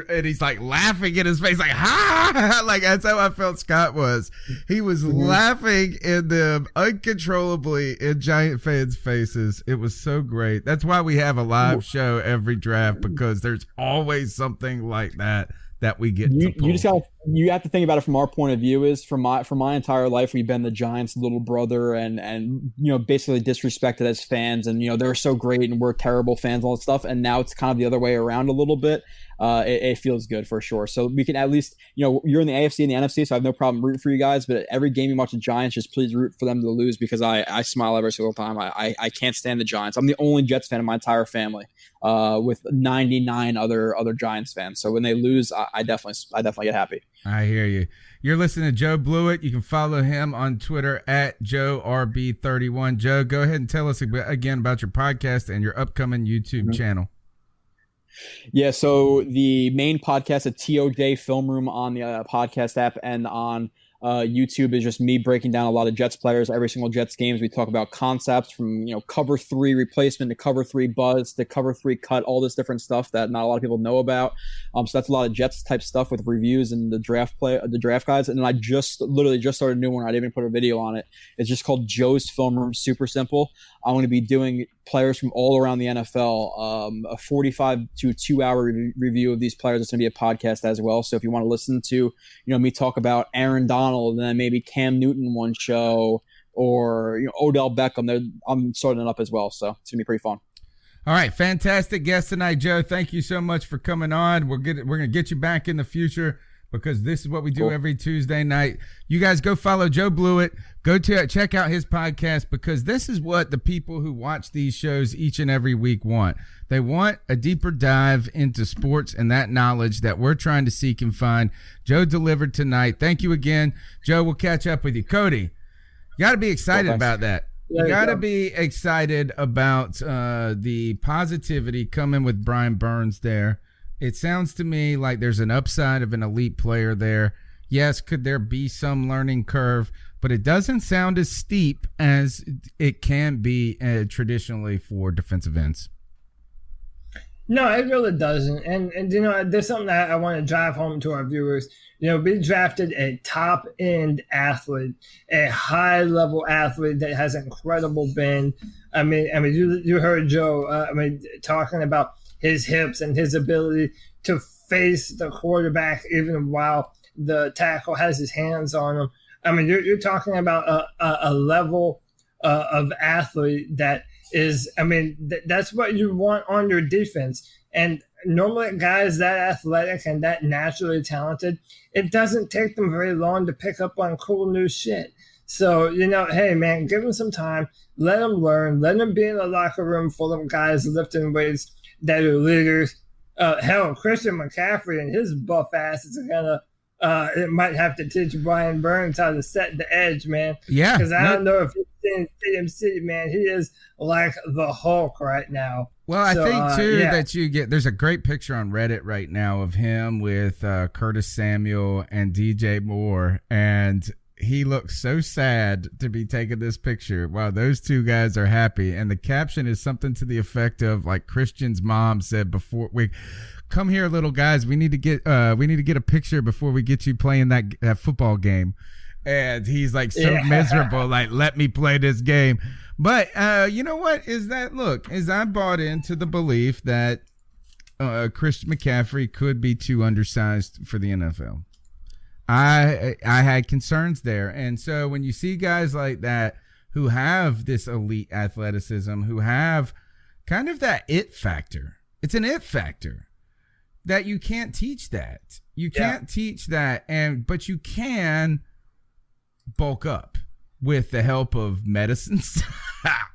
he's like laughing in his face like ha like that's how I felt Scott was. He was laughing in them uncontrollably in Giant fans' faces. It was so great. That's why we have a live show every draft, because there's always something like that we get to pull.
You have to think about it from our point of view. Is for my entire life we've been the Giants' little brother and basically disrespected as fans, and they're so great and we're terrible fans and all that stuff, and now it's kind of the other way around a little bit. It feels good for sure. So we can at least, you're in the AFC and the NFC, so I have no problem rooting for you guys, but every game you watch the Giants, just please root for them to lose, because I smile every single time. I can't stand the Giants. I'm the only Jets fan in my entire family, with 99 other Giants fans. So when they lose, I definitely get happy.
I hear you. You're listening to Joe Blewitt. You can follow him on Twitter at JoeRB31. Joe, go ahead and tell us again about your podcast and your upcoming YouTube channel.
Yeah, so the main podcast at TOJ Film Room on the podcast app and on YouTube is just me breaking down a lot of Jets players, every single Jets games. We talk about concepts from cover 3 replacement to cover 3 buzz to cover 3 cut, all this different stuff that not a lot of people know about. So that's a lot of Jets type stuff with reviews and the draft guides. And then I literally just started a new one. I didn't even put a video on it. It's just called Joe's Film Room. Super simple. I'm going to be doing players from all around the NFL, a 45 to 2 hour review of these players. It's going to be a podcast as well. So if you want to listen to, me talk about Aaron Donald and then maybe Cam Newton one show, or Odell Beckham, I'm starting it up as well. So it's going to be pretty fun.
All right, fantastic guest tonight, Joe. Thank you so much for coming on. We're going to get you back in the future, because this is what we do every Tuesday night. You guys go follow Joe Blewitt. Go check out his podcast, because this is what the people who watch these shows each and every week want. They want a deeper dive into sports and that knowledge that we're trying to seek and find. Joe delivered tonight. Thank you again. Joe, we'll catch up with you. Cody, you got to be excited about that. You got to be excited about the positivity coming with Brian Burns there. It sounds to me like there's an upside of an elite player there. Yes, could there be some learning curve, but it doesn't sound as steep as it can be traditionally for defensive ends.
No, it really doesn't. And there's something that I want to drive home to our viewers. We drafted a top-end athlete, a high-level athlete that has incredible bend. I mean, you heard Joe, talking about his hips and his ability to face the quarterback even while the tackle has his hands on him. I mean, you're talking about a level of athlete that is, that's what you want on your defense. And normally guys that athletic and that naturally talented, it doesn't take them very long to pick up on cool new shit. So, hey, man, give them some time. Let them learn. Let them be in a locker room full of guys lifting weights that are leaders. Hell, Christian McCaffrey and his buff ass is gonna. It might have to teach Brian Burns how to set the edge, man.
Yeah,
because I don't know if you've seen CMC, man. He is like the Hulk right now.
Well, I think too that there's a great picture on Reddit right now of him with Curtis Samuel and DJ Moore, and he looks so sad to be taking this picture while those two guys are happy. And the caption is something to the effect of, like Christian's mom said before, we come here, little guys, we need to get a picture before we get you playing that football game. And he's like so miserable, like, let me play this game. But you know what is that? Look, is I bought into the belief that Christian McCaffrey could be too undersized for the NFL. I had concerns there. And so when you see guys like that who have this elite athleticism, who have kind of that it factor, it's an it factor that you can't teach that. You can't teach that. But you can bulk up with the help of medicines.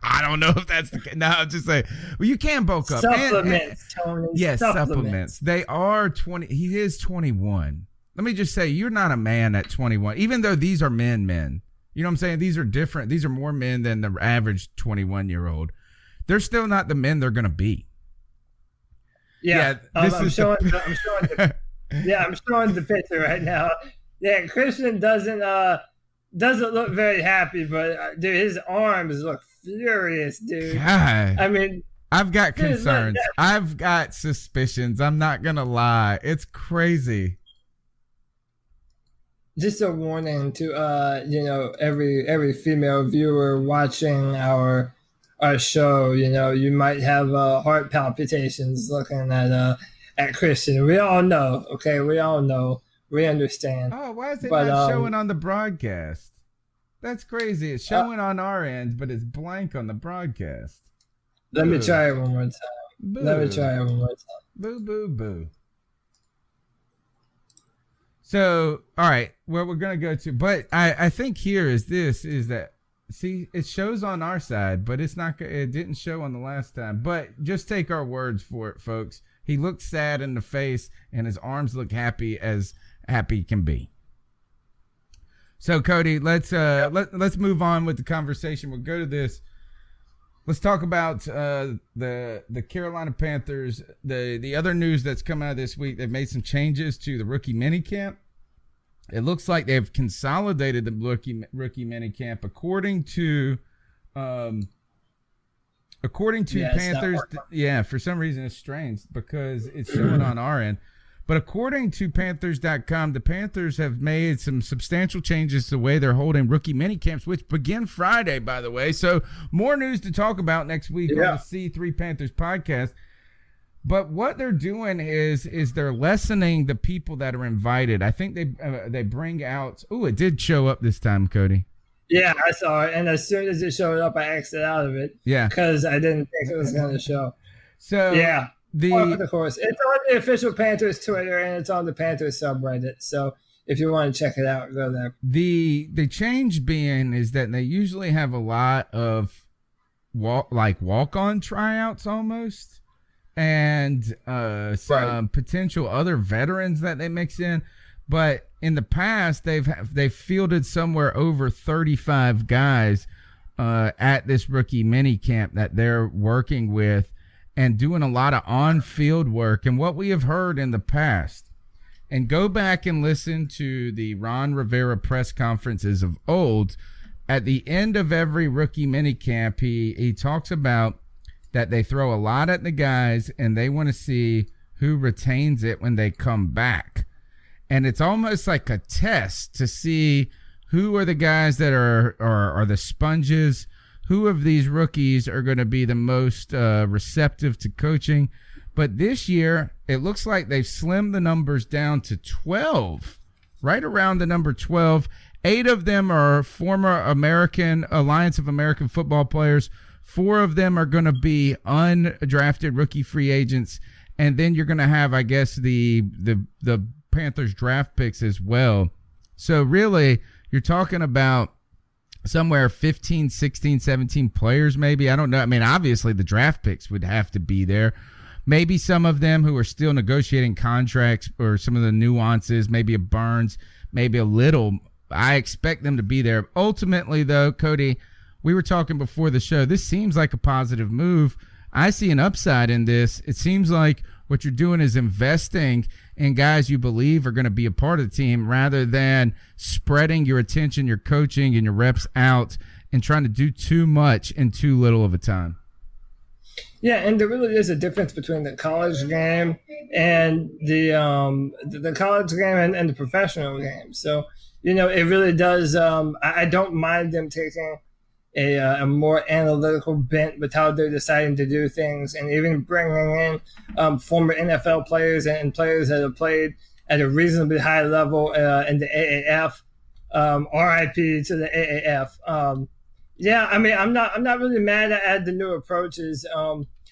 I don't know if that's the case. No, I'm just saying, well, you can bulk up.
Supplements, Tony.
Yes, supplements. They are 20. He is 21. Let me just say, you're not a man at 21, even though these are men. You know what I'm saying? These are different. These are more men than the average 21-year-old. They're still not the men they're going to be.
I'm showing the picture right now. Yeah, Christian doesn't look very happy, but dude, his arms look furious, dude.
God.
I mean,
I've got concerns. I've got suspicions. I'm not going to lie. It's crazy.
Just a warning to every female viewer watching our show. You might have heart palpitations looking at Christian. We all know, okay? We all know. We understand.
Oh, why is it not showing on the broadcast? That's crazy. It's showing on our end, but it's blank on the broadcast.
Let me try it one more time.
Boo, boo, boo. So, all right, where we're going to go to, but I think here is that, see, it shows on our side, but it didn't show on the last time. But just take our words for it, folks. He looked sad in the face, and his arms look happy as happy can be. So, Cody, let's move on with the conversation. We'll go to this. Let's talk about the Carolina Panthers. The other news that's come out this week, they've made some changes to the rookie minicamp. It looks like they've consolidated the rookie minicamp according to Panthers. Yeah, for some reason it's strange because it's showing on our end. But according to Panthers.com, the Panthers have made some substantial changes to the way they're holding rookie minicamps, which begin Friday, by the way. So more news to talk about next week on the C3 Panthers podcast. But what they're doing is they're lessening the people that are invited. I think they bring out – it did show up this time, Cody.
Yeah, I saw it. And as soon as it showed up, I exited out of it.
Yeah.
Because I didn't think it was going to show.
So
yeah. Of course, it's on the official Panthers Twitter and it's on the Panthers subreddit. So if you want to check it out, go there.
The change being is that they usually have a lot of walk-on tryouts almost, and some potential other veterans that they mix in. But in the past, they've fielded somewhere over 35 guys at this rookie mini camp that they're working with. And doing a lot of on-field work. And what we have heard in the past, and go back and listen to the Ron Rivera press conferences of old, at the end of every rookie minicamp, he talks about that they throw a lot at the guys and they want to see who retains it when they come back. And it's almost like a test to see who are the guys that are the sponges. Who of these rookies are going to be the most receptive to coaching? But this year, it looks like they've slimmed the numbers down to 12, right around the number 12. 8 of them are former Alliance of American Football players. 4 of them are going to be undrafted rookie free agents. And then you're going to have, I guess, the Panthers draft picks as well. So really, you're talking about somewhere 15, 16, 17 players maybe. I don't know. I mean, obviously the draft picks would have to be there. Maybe some of them who are still negotiating contracts or some of the nuances, maybe a Burns, maybe a Little. I expect them to be there. Ultimately, though, Cody, we were talking before the show. This seems like a positive move. I see an upside in this. It seems like What you're doing is investing in guys you believe are going to be a part of the team rather than spreading your attention, your coaching, and your reps out and trying to do too much in too little of a time.
Yeah, and there really is a difference between the college game and the college game and the professional game. So, it really does. I don't mind them taking a more analytical bent with how they're deciding to do things, and even bringing in former NFL players and players that have played at a reasonably high level in the AAF. RIP to the AAF. Yeah, I mean, I'm not really mad at the new approaches.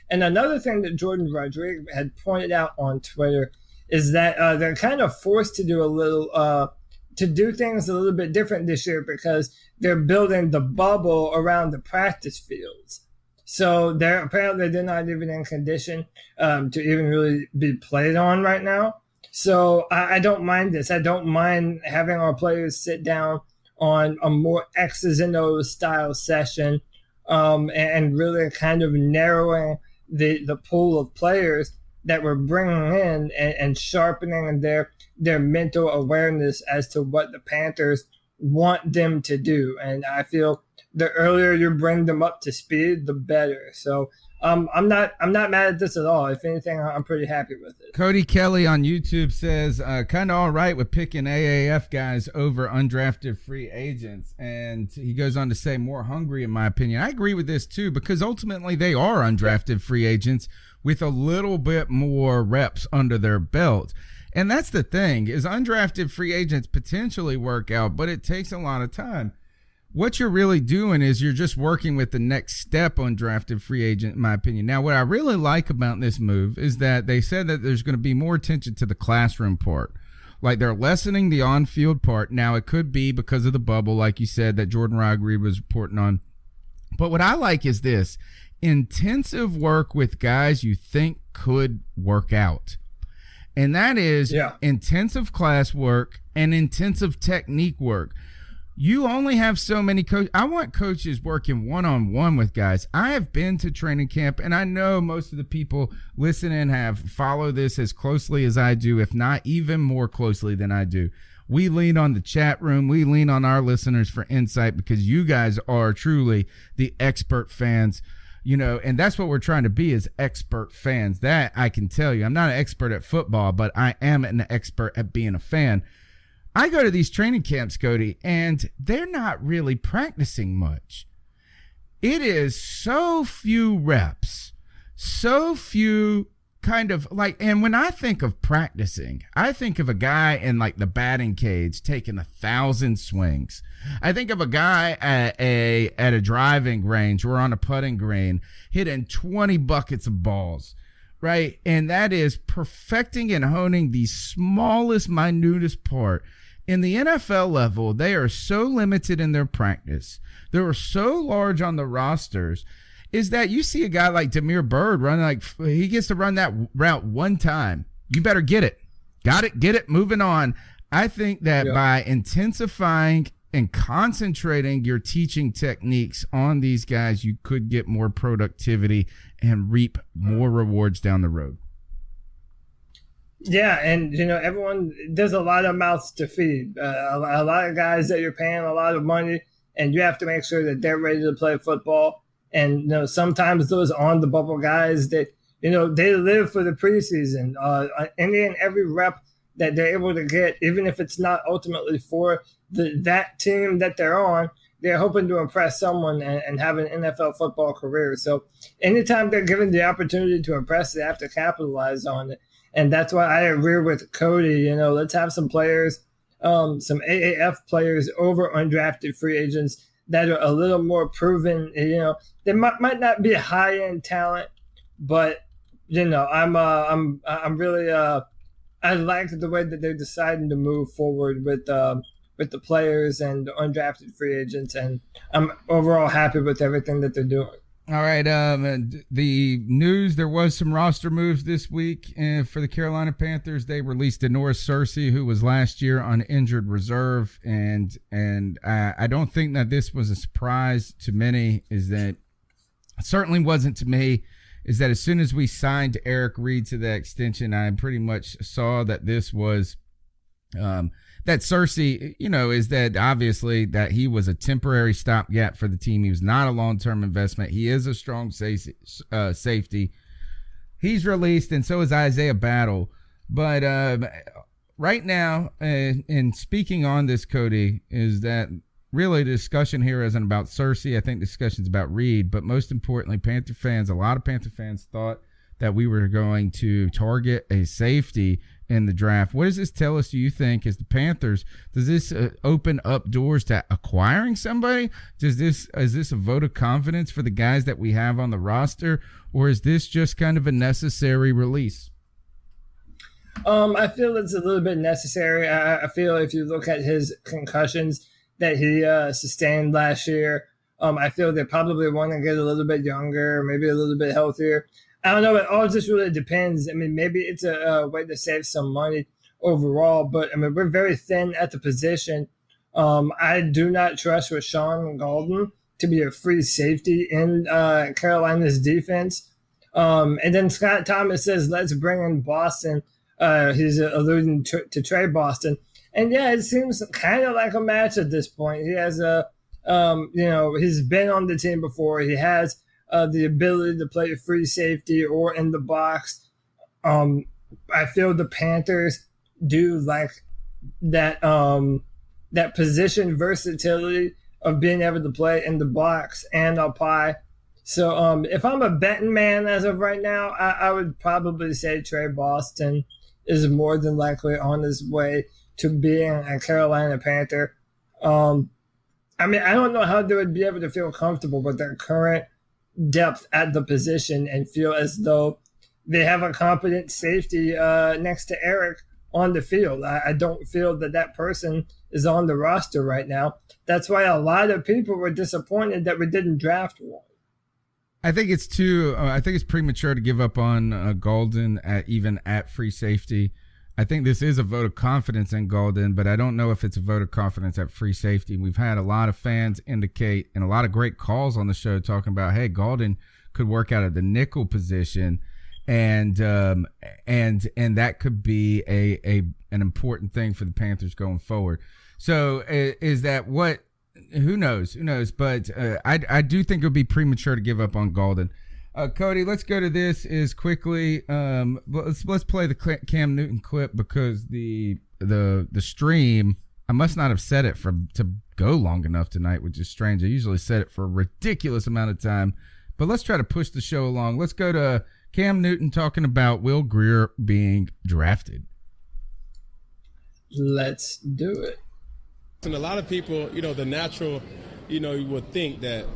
And another thing that Jordan Rodriguez had pointed out on Twitter is that they're kind of forced to do things a little bit different this year because they're building the bubble around the practice fields. So they're not even in condition to even really be played on right now. So I don't mind this. I don't mind having our players sit down on a more X's and O's style session and really kind of narrowing the pool of players that we're bringing in and sharpening their mental awareness as to what the Panthers want them to do. And I feel the earlier you bring them up to speed, the better. So I'm not mad at this at all. If anything, I'm pretty happy with it.
Cody Kelly on YouTube says, kind of all right with picking AAF guys over undrafted free agents. And he goes on to say more hungry, in my opinion. I agree with this too, because ultimately they are undrafted free agents with a little bit more reps under their belt. And that's the thing, is undrafted free agents potentially work out, but it takes a lot of time. What you're really doing is you're just working with the next step on drafted free agent, in my opinion. Now, what I really like about this move is that they said that there's going to be more attention to the classroom part. Like, they're lessening the on-field part. Now, it could be because of the bubble, like you said, that Jordan Rodriguez was reporting on. But what I like is this: intensive work with guys you think could work out. And that is intensive class work and intensive technique work. You only have so many coaches. I want coaches working one-on-one with guys. I have been to training camp, and I know most of the people listening have followed this as closely as I do, if not even more closely than I do. We lean on the chat room. We lean on our listeners for insight because you guys are truly the expert fans. And that's what we're trying to be, is expert fans. That I can tell you. I'm not an expert at football, but I am an expert at being a fan. I go to these training camps, Cody, and they're not really practicing much. It is so few reps, so few kind of like, and when I think of practicing, I think of a guy in like the batting cage taking 1,000 swings. I think of a guy at a driving range or on a putting green hitting 20 buckets of balls, right? And that is perfecting and honing the smallest, minutest part. In the NFL level, they are so limited in their practice. They are so large on the rosters, is that you see a guy like Demir Bird running, like he gets to run that route one time. You better get it. Got it, get it, moving on. I think that by intensifying and concentrating your teaching techniques on these guys, you could get more productivity and reap more rewards down the road.
Yeah, and everyone, there's a lot of mouths to feed. A lot of guys that you're paying a lot of money, and you have to make sure that they're ready to play football. And sometimes those on the bubble guys that they live for the preseason. Any and every rep that they're able to get, even if it's not ultimately for that team that they're on, they're hoping to impress someone and have an NFL football career. So anytime they're given the opportunity to impress, they have to capitalize on it. And that's why I agree with Cody. Let's have some players, some AAF players over undrafted free agents that are a little more proven. They might not be high-end talent, but I'm really I like the way that they're deciding to move forward with the players and the undrafted free agents, and I'm overall happy with everything that they're doing.
All right, the news, there was some roster moves this week for the Carolina Panthers. They released Da'Norris Searcy, who was last year on injured reserve, and I don't think that this was a surprise to many, is that it certainly wasn't to me. is that as soon as we signed Eric Reed to that extension, I pretty much saw that this was that Searcy, is that obviously that he was a temporary stopgap for the team. He was not a long-term investment. He is a strong safety. He's released, and so is Isaiah Battle. But right now, and speaking on this, Cody, is that really the discussion here isn't about Searcy. I think the discussion's about Reed. But most importantly, a lot of Panther fans thought that we were going to target a safety in the draft. What does this tell us, do you think, as the Panthers? Does this open up doors to acquiring somebody? Is this a vote of confidence for the guys that we have on the roster, or is this just kind of a necessary release?
I feel it's a little bit necessary. I feel if you look at his concussions that he sustained last year, I feel they probably want to get a little bit younger, maybe a little bit healthier. I don't know. It all just really depends. I mean, maybe it's a way to save some money overall, but I mean, we're very thin at the position. I do not trust Rashawn Golden to be a free safety in Carolina's defense. And then Scott Thomas says, let's bring in Boston. He's alluding to Trey Boston. And yeah, it seems kind of like a match at this point. He has he's been on the team before. He has the ability to play free safety or in the box. I feel the Panthers do like that that position versatility of being able to play in the box and up high. So if I'm a betting man as of right now, I would probably say Trey Boston is more than likely on his way to being a Carolina Panther. I mean, I don't know how they would be able to feel comfortable with their current depth at the position and feel as though they have a competent safety next to Eric on the field. I don't feel that person is on the roster right now. That's why a lot of people were disappointed that we didn't draft one.
I think it's premature to give up on Golden even at free safety. I think this is a vote of confidence in Golden, but I don't know if it's a vote of confidence at free safety. We've had a lot of fans indicate, and a lot of great calls on the show talking about, hey, Golden could work out of the nickel position, and that could be an important thing for the Panthers going forward. So is that what? Who knows? But I do think it would be premature to give up on Golden. Cody, let's go to this as quickly. Let's play the Cam Newton clip because the stream, I must not have set it to go long enough tonight, which is strange. I usually set it for a ridiculous amount of time, but let's try to push the show along. Let's go to Cam Newton talking about Will Grier being drafted.
Let's do it.
And a lot of people, the natural, you would think that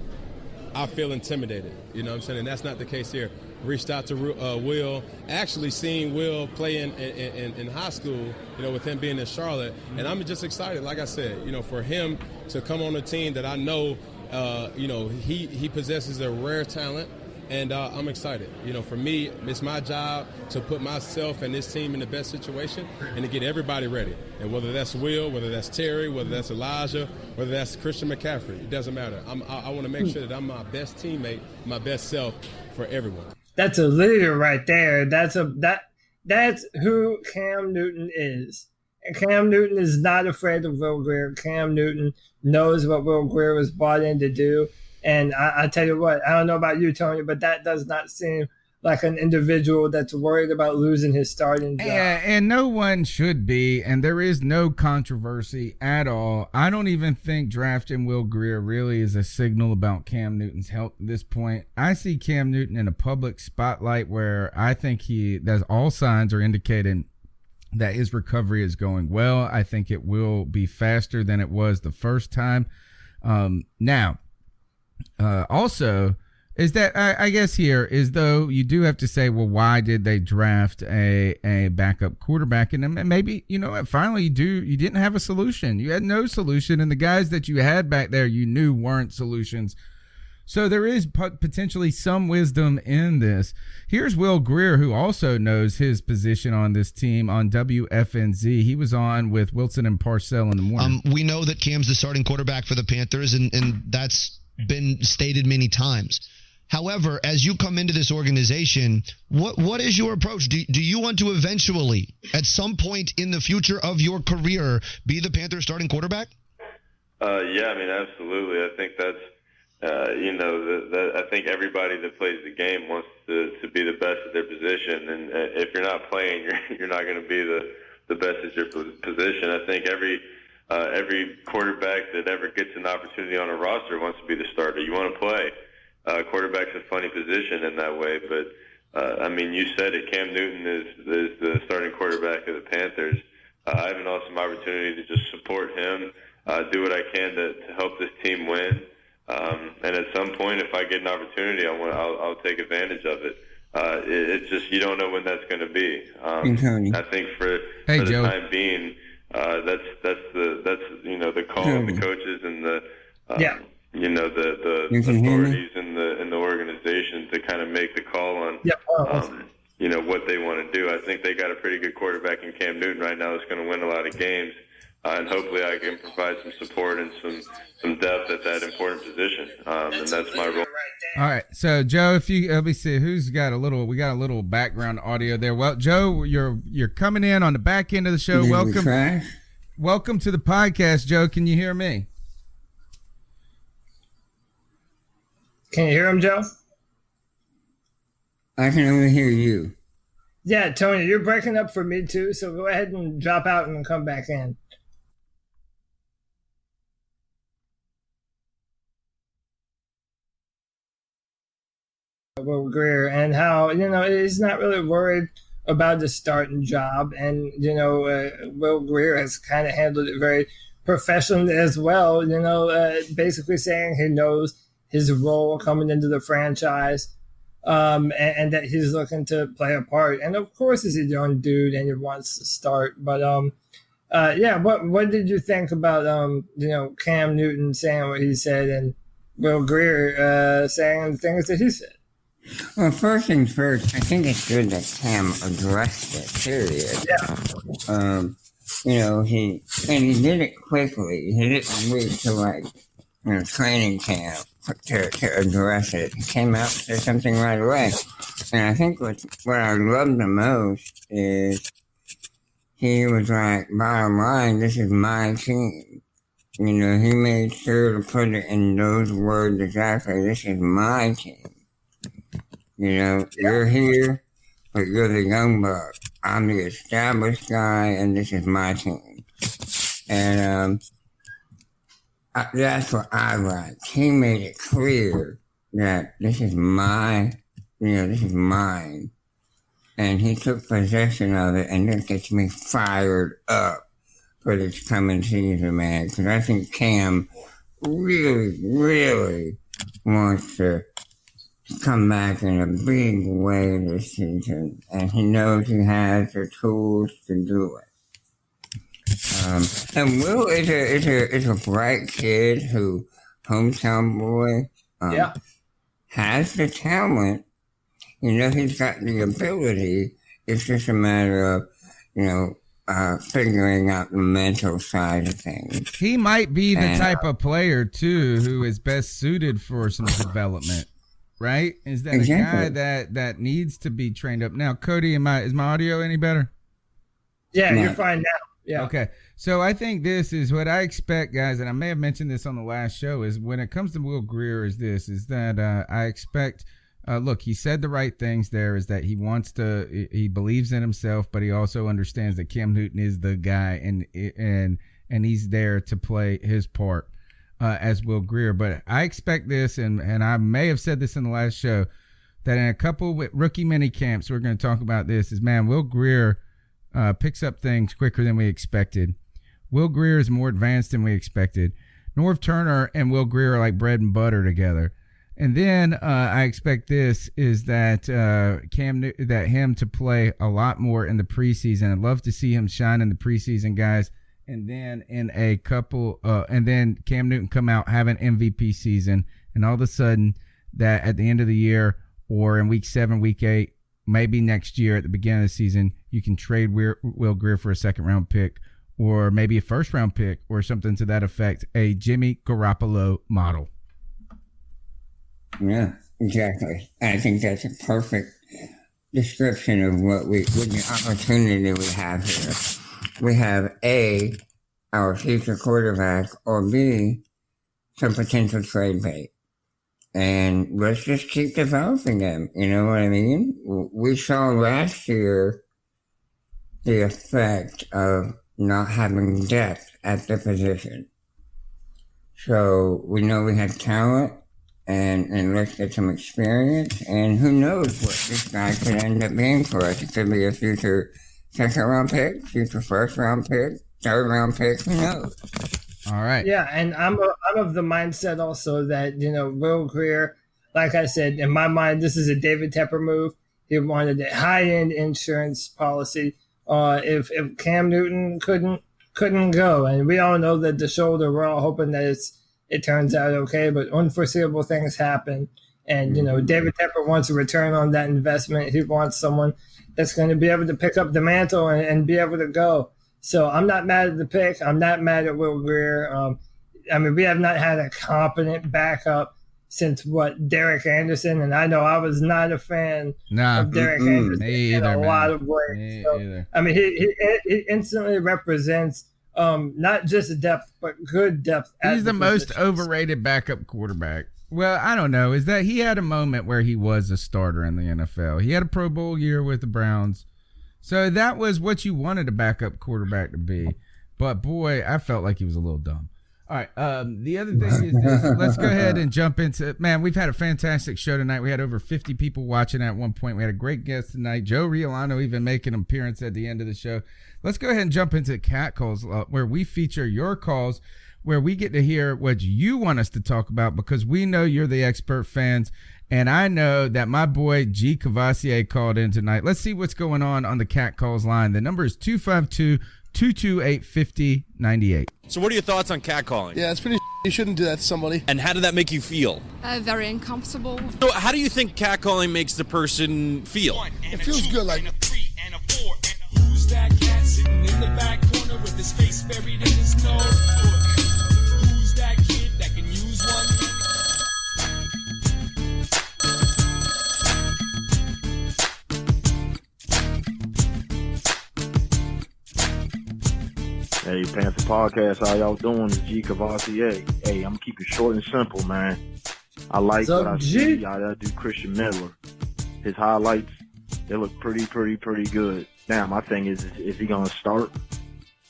I feel intimidated, you know what I'm saying? And that's not the case here. Reached out to Will, actually seeing Will play in high school, with him being in Charlotte. And I'm just excited, like I said, for him to come on a team that I know, he possesses a rare talent. And I'm excited. For me, it's my job to put myself and this team in the best situation and to get everybody ready. And whether that's Will, whether that's Terry, whether that's Elijah, whether that's Christian McCaffrey, it doesn't matter. I want to make sure that I'm my best teammate, my best self for everyone.
That's a leader right there. That's who Cam Newton is. And Cam Newton is not afraid of Will Grier. Cam Newton knows what Will Grier was brought in to do. And I tell you what, I don't know about you, Tony, but that does not seem like an individual that's worried about losing his starting job.
Yeah, and no one should be, and there is no controversy at all. I don't even think drafting Will Grier really is a signal about Cam Newton's health at this point. I see Cam Newton in a public spotlight where I think that all signs are indicating that his recovery is going well. I think it will be faster than it was the first time. Also, is that I guess here is though you do have to say, well, why did they draft a backup quarterback? And maybe finally you didn't have a solution. You had no solution, and the guys that you had back there you knew weren't solutions. So there is potentially some wisdom in this. Here's Will Grier, who also knows his position on this team on WFNZ. He was on with Wilson and Parcell in the morning.
We know that Cam's the starting quarterback for the Panthers, and that's been stated many times. However, as you come into this organization, what is your approach? Do you want to eventually, at some point in the future of your career, be the Panthers starting quarterback?
Yeah, I mean, absolutely. I think that's, I think everybody that plays the game wants to be the best at their position. And if you're not playing, you're not going to be the best at your position. I think every quarterback that ever gets an opportunity on a roster wants to be the starter. You want to play. Quarterback's a funny position in that way, but I mean, you said it. Cam Newton is the starting quarterback of the Panthers. I have an awesome opportunity to just support him, do what I can to help this team win, and at some point, if I get an opportunity, I'll take advantage of it. It's just you don't know when that's going to be. I think for the time being, that's the call of the coaches and the the authorities in the organization to kind of make the call on what they want to do. I think they got a pretty good quarterback in Cam Newton right now that's going to win a lot of games, and hopefully I can provide some support and some depth at that important position, and that's my role.
All right, so Joe, if you let me see who's got a little. We got a little background audio there. Well, Joe, you're coming in on the back end of the show. Welcome to the podcast, Joe. Can you hear me?
Can you hear him, Joe?
I can only hear you.
Yeah, Tony, you're breaking up for me too, so go ahead and drop out and come back in. Will Greer and how, he's not really worried about the starting job. And, Will Greer has kind of handled it very professionally as well, basically saying he knows his role coming into the franchise, and that he's looking to play a part. And of course, he's a young dude and he wants to start. But what did you think about Cam Newton saying what he said and Will Greer saying the things that he said?
Well, first things first, I think it's good that Cam addressed it. Period.
Yeah.
He did it quickly. He didn't wait to training camp to address it. He came out and said something right away. And I think what I love the most is he was like, bottom line, this is my team. He made sure to put it in those words exactly. This is my team. You're here, but you're the young buck. I'm the established guy, and this is my team. And that's what I like. He made it clear that this is this is mine. And he took possession of it, and this gets me fired up for this coming season, man. Because I think Cam really, really wants to come back in a big way this season. And he knows he has the tools to do it. And Will is a bright kid who, hometown boy, has the talent. He's got the ability. It's just a matter of, figuring out the mental side of things.
He might be the type of player too who is best suited for some development, right? Is that exactly. A guy that needs to be trained up? Now, Cody, is my audio any better?
Yeah, you're fine now. Yeah.
Okay. So I think this is what I expect, guys, and I may have mentioned this on the last show, is when it comes to Will Greer is that I expect, look, he said the right things there, is that he believes in himself, but he also understands that Cam Newton is the guy and he's there to play his part as Will Greer. But I expect this, and I may have said this in the last show, that in a couple with rookie mini camps, we're going to talk about this, is, man, Will Greer picks up things quicker than we expected. Will Greer is more advanced than we expected. Norv Turner and Will Greer are like bread and butter together. And then I expect this is that him to play a lot more in the preseason. I'd love to see him shine in the preseason, guys. And then and then Cam Newton come out, have an MVP season, and all of a sudden that at the end of the year or in week 7, week 8, maybe next year at the beginning of the season, you can trade Will Greer for a second-round pick or maybe a first-round pick or something to that effect, a Jimmy Garoppolo model.
Yeah, Exactly. I think that's a perfect description of what the opportunity we have here. We have A, our future quarterback, or B, some potential trade bait. And let's just keep developing them. You know what I mean? We saw last year the effect of not having depth at the position. So we know we have talent, and let's get some experience. And who knows what this guy could end up being for us? It could be a future second-round pick, future first-round pick, third-round pick. Who knows?
All right.
Yeah, and I'm of the mindset also that, Will Greer, like I said, in my mind, this is a David Tepper move. He wanted a high-end insurance policy. If Cam Newton couldn't go, and we all know that the shoulder, we're all hoping that it turns out okay, but unforeseeable things happen. And, David Tepper wants a return on that investment. He wants someone that's going to be able to pick up the mantle and be able to go. So I'm not mad at the pick. I'm not mad at Will Greer. We have not had a competent backup since Derek Anderson, and I know I was not a fan of Derek Anderson in a lot of ways. He instantly represents not just depth, but good depth.
He's the most overrated backup quarterback. Well, I don't know. Is that he had a moment where he was a starter in the NFL. He had a Pro Bowl year with the Browns. So that was what you wanted a backup quarterback to be. But, boy, I felt like he was a little dumb. All right, the other thing is this. Let's go ahead and jump into – man, we've had a fantastic show tonight. We had over 50 people watching at one point. We had a great guest tonight. Joe Riolano even making an appearance at the end of the show. Let's go ahead and jump into Cat Calls, where we feature your calls, where we get to hear what you want us to talk about, because we know you're the expert fans. And I know that my boy G. Cavassier called in tonight. Let's see what's going on the Cat Calls line. The number is 252-228-5098.
So what are your thoughts on catcalling?
Yeah, it's pretty you shouldn't do that to somebody.
And how did that make you feel?
Very uncomfortable.
So how do you think catcalling makes the person feel?
It feels good, like...
Who's that cat sitting in the back corner with his face buried in his nose? Who's that kid that can use one?
Hey, Panther Podcast, how y'all doing? It's G. Cavassier. Hey, I'm gonna keep it short and simple, man. I like what I see. Y'all do Christian Miller. His highlights, they look pretty good. Now, my thing is he gonna start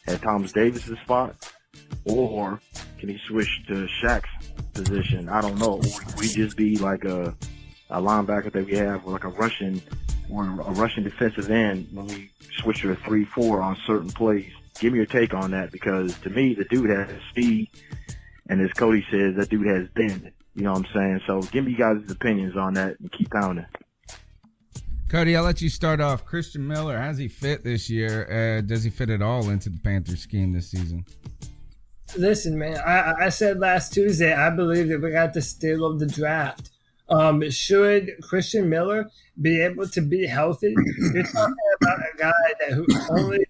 at Thomas Davis's spot, or can he switch to Shaq's position? I don't know. Or we just be like a linebacker that we have, or like a Russian defensive end when we switch to a 3-4 on certain plays. Give me your take on that, because to me, the dude has speed, and as Cody says, that dude has bend. You know what I'm saying? So give me you guys' opinions on that and keep pounding.
Cody, I'll let you start off. Christian Miller, how's he fit this year? Does he fit at all into the Panthers scheme this season?
Listen, man, I said last Tuesday, I believe that we got the steal of the draft. Should Christian Miller be able to be healthy? You're talking about a guy who only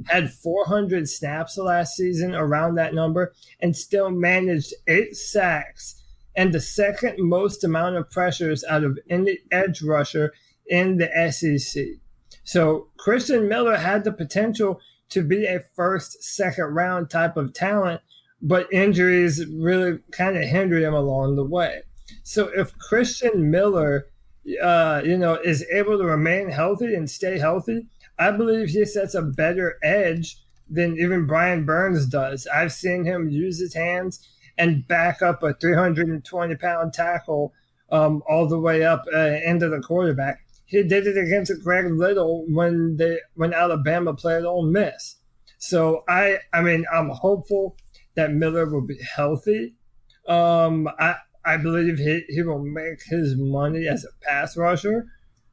had 400 snaps last season, around that number, and still managed 8 sacks and the second most amount of pressures out of any edge rusher in the SEC. So Christian Miller had the potential to be a first, second round type of talent, but injuries really kind of hindered him along the way. So if Christian Miller, is able to remain healthy and stay healthy, I believe he sets a better edge than even Brian Burns does. I've seen him use his hands and back up a 320-pound tackle all the way up into the quarterback. He did it against Greg Little when Alabama played Ole Miss. So I'm hopeful that Miller will be healthy. I believe he will make his money as a pass rusher.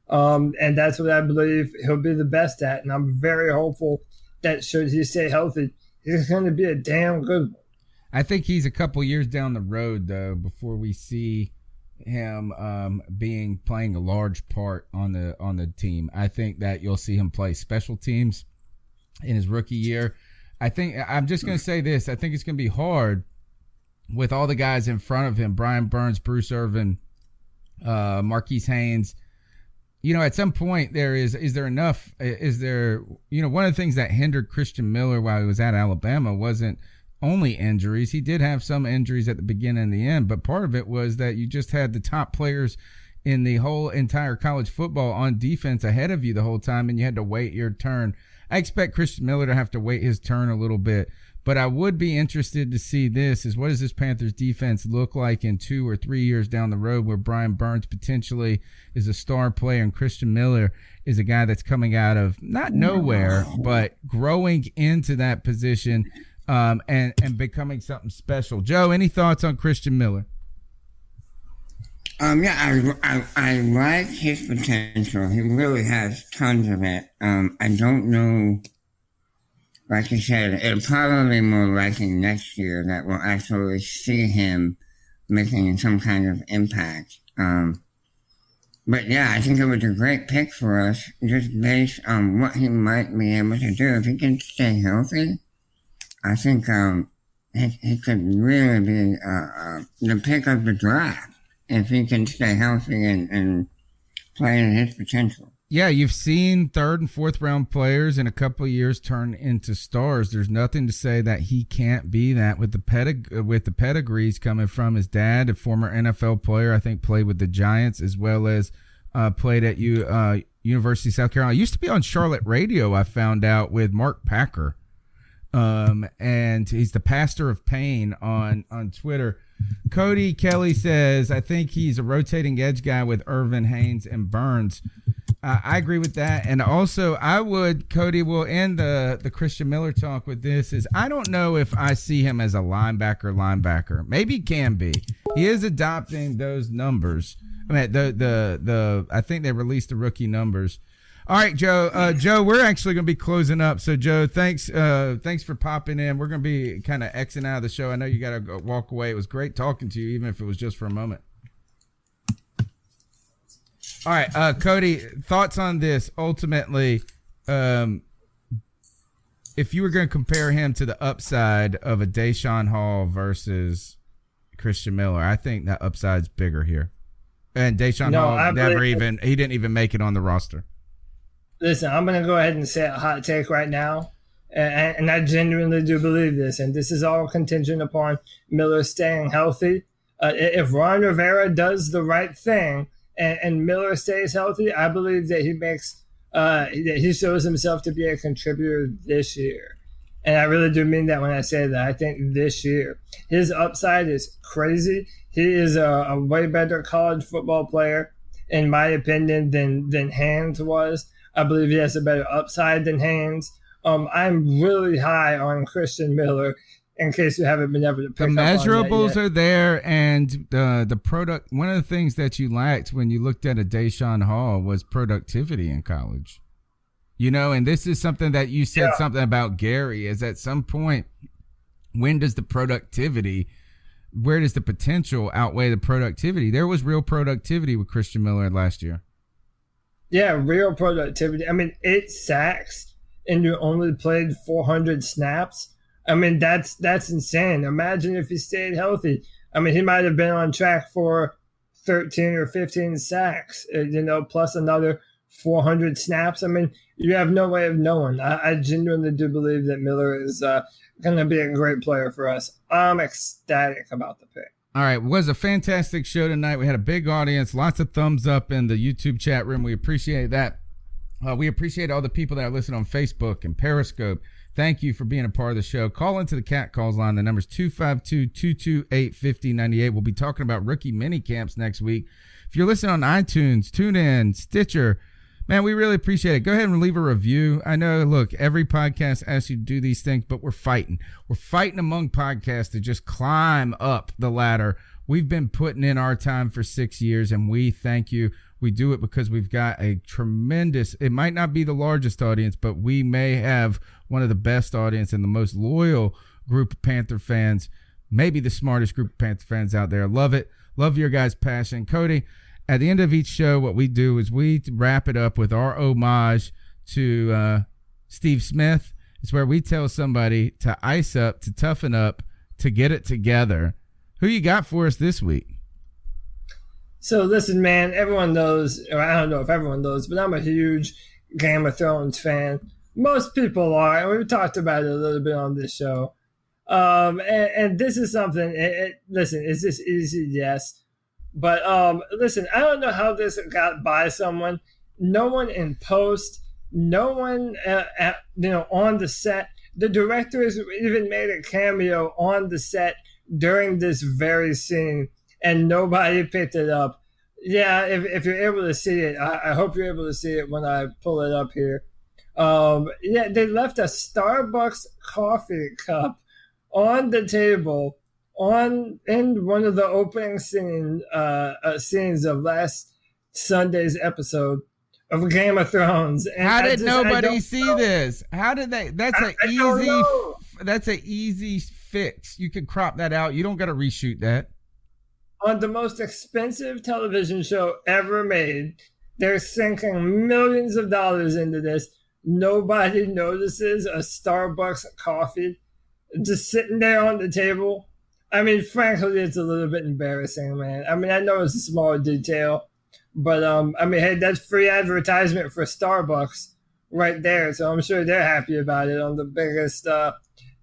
And that's what I believe he'll be the best at. And I'm very hopeful that should he stay healthy, he's going to be a damn good one.
I think he's a couple years down the road, though, before we see him playing a large part on the team. I think that you'll see him play special teams in his rookie year. I'm just going to say this. I think it's going to be hard with all the guys in front of him, Brian Burns, Bruce Irvin, Marquise Haynes. At some point is there enough? Is there, one of the things that hindered Christian Miller while he was at Alabama wasn't only injuries. He did have some injuries at the beginning and the end, but part of it was that you just had the top players in the whole entire college football on defense ahead of you the whole time, and you had to wait your turn. I expect Christian Miller to have to wait his turn a little bit, but I would be interested to see what does this Panthers defense look like in 2 or 3 years down the road, where Brian Burns potentially is a star player and Christian Miller is a guy that's coming out of not nowhere, but growing into that position and becoming something special. Joe, any thoughts on Christian Miller?
I like his potential. He really has tons of it. I don't know. Like you said, it'll probably be more likely next year that we'll actually see him making some kind of impact. But yeah, I think it was a great pick for us, just based on what he might be able to do. If he can stay healthy, I think he could really be the pick of the draft if he can stay healthy and play in his potential.
Yeah, you've seen 3rd and 4th round players in a couple of years turn into stars. There's nothing to say that he can't be that with the pedigrees coming from his dad, a former NFL player. I think played with the Giants as well as played at University of South Carolina. Used to be on Charlotte radio, I found out, with Mark Packer. And he's the pastor of pain on Twitter. Cody Kelly says, I think he's a rotating edge guy with Irvin, Haynes, and Burns. I agree with that. And also, Cody, we'll end the Christian Miller talk with this, is I don't know if I see him as a linebacker. Maybe he can be. He is adopting those numbers. I mean, I think they released the rookie numbers. All right, Joe. Joe, we're actually going to be closing up. So, Joe, thanks for popping in. We're going to be kind of Xing out of the show. I know you got to walk away. It was great talking to you, even if it was just for a moment. All right, Cody, thoughts on this? Ultimately, if you were going to compare him to the upside of a Deshaun Hall versus Christian Miller, I think that upside's bigger here. And Deshaun Hall he didn't even make it on the roster.
Listen, I'm going to go ahead and say a hot take right now, and I genuinely do believe this, and this is all contingent upon Miller staying healthy. If Ron Rivera does the right thing and Miller stays healthy, I believe that he shows himself to be a contributor this year. And I really do mean that when I say that. I think this year his upside is crazy. He is a way better college football player, in my opinion, than Haynes was. I believe he has a better upside than Haynes. I'm really high on Christian Miller, in case you haven't been able to pick up on that yet.
The measurables are there, and the product. One of the things that you lacked when you looked at a Deshaun Hall was productivity in college. And this is something that you said something about Gary, is at some point, where does the potential outweigh the productivity? There was real productivity with Christian Miller last year.
Yeah, real productivity. I mean, 8 sacks, and you only played 400 snaps. I mean, that's insane. Imagine if he stayed healthy. I mean, he might have been on track for 13 or 15 sacks, plus another 400 snaps. I mean, you have no way of knowing. I genuinely do believe that Miller is going to be a great player for us. I'm ecstatic about the pick.
All right, it was a fantastic show tonight. We had a big audience, lots of thumbs up in the YouTube chat room. We appreciate that. We appreciate all the people that are listening on Facebook and Periscope. Thank you for being a part of the show. Call into the Cat Calls line. The number's 252-228-5098. We'll be talking about rookie mini camps next week. If you're listening on iTunes, TuneIn, Stitcher, man, we really appreciate it. Go ahead and leave a review. I know, look, every podcast asks you to do these things, but we're fighting. We're fighting among podcasts to just climb up the ladder. We've been putting in our time for 6 years, and we thank you. We do it because we've got a tremendous, it might not be the largest audience, but we may have one of the best audience and the most loyal group of Panther fans, maybe the smartest group of Panther fans out there. Love it. Love your guys' passion. Cody, at the end of each show, what we do is we wrap it up with our homage to Steve Smith. It's where we tell somebody to ice up, to toughen up, to get it together. Who you got for us this week?
So listen, man, everyone knows, or I don't know if everyone knows, but I'm a huge Game of Thrones fan. Most people are, and we've talked about it a little bit on this show. And this is something, listen, is this easy? Yes. But listen, I don't know how this got by someone. No one in post, no one on the set. The directors even made a cameo on the set during this very scene, and nobody picked it up. Yeah, if you're able to see it, I hope you're able to see it when I pull it up here. Yeah, they left a Starbucks coffee cup on the table in one of the opening scenes of last Sunday's episode of Game of Thrones. And
how did nobody see this? How did they? That's an easy fix. You can crop that out. You don't got to reshoot that.
On the most expensive television show ever made, they're sinking millions of dollars into this. Nobody notices a Starbucks coffee just sitting there on the table. I mean, frankly, it's a little bit embarrassing, man. I mean, I know it's a small detail, but I mean, hey, that's free advertisement for Starbucks right there. So I'm sure they're happy about it on the biggest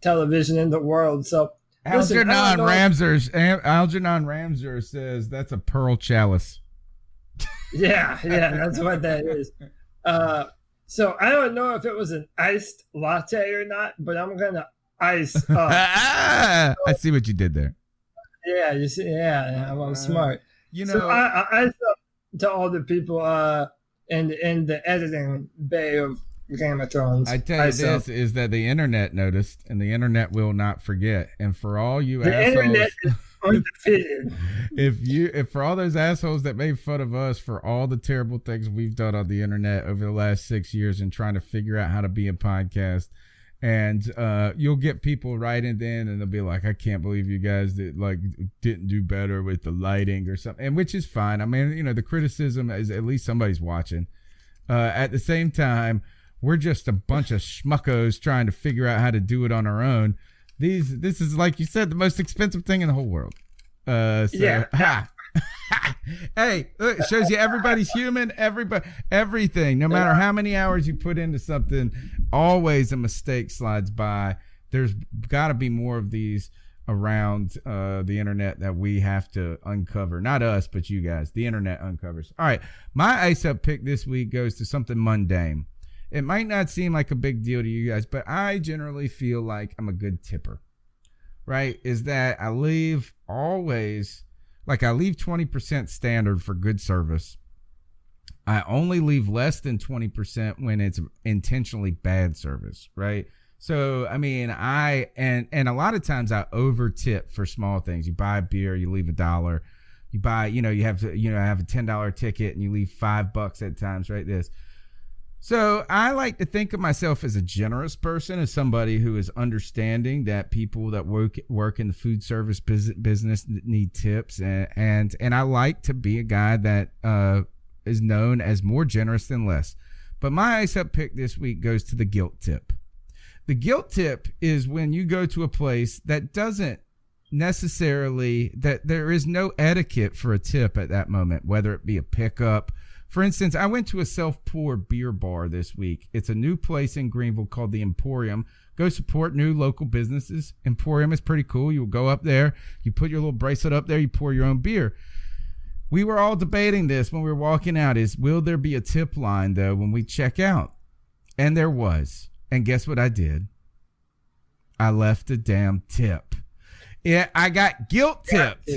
television in the world. So
Algernon Ramser says that's a pearl chalice.
Yeah, that's what that is. So I don't know if it was an iced latte or not, but I'm gonna ice up.
I see what you did there.
Yeah, you see, I'm smart. So I ice up to all the people in the editing bay of Game of Thrones.
I tell you this is that the internet noticed, and the internet will not forget. And for all you assholes,
internet is undefeated.
if for all those assholes that made fun of us for all the terrible things we've done on the internet over the last 6 years and trying to figure out how to be a podcast, and you'll get people writing in and they'll be like, I can't believe you guys didn't do better with the lighting or something, and which is fine. I mean, the criticism is at least somebody's watching. At the same time, we're just a bunch of schmuckos trying to figure out how to do it on our own. This is, like you said, the most expensive thing in the whole world. Yeah. Hey, look, it shows you everybody's human. Everything, no matter how many hours you put into something, always a mistake slides by. There's got to be more of these around the internet that we have to uncover. Not us, but you guys. The internet uncovers. All right, my ice up pick this week goes to something mundane. It might not seem like a big deal to you guys, but I generally feel like I'm a good tipper, right? Is that I leave 20% standard for good service. I only leave less than 20% when it's intentionally bad service, right? So, I mean, and a lot of times I over tip for small things. You buy a beer, you leave $1. You buy, you have to, have a $10 ticket and you leave $5 at times, right? So I like to think of myself as a generous person, as somebody who is understanding that people that work in the food service business need tips, and I like to be a guy that is known as more generous than less. But my ice up pick this week goes to the guilt tip. The guilt tip is when you go to a place that doesn't necessarily, that there is no etiquette for a tip at that moment, whether it be a pickup. For instance, I went to a self-pour beer bar this week. It's a new place in Greenville called the Emporium. Go support new local businesses. Emporium is pretty cool. You go up there, you put your little bracelet up there, you pour your own beer. We were all debating this when we were walking out, will there be a tip line, though, when we check out? And there was. And guess what I did? I left a damn tip. Yeah, I got guilt tipped.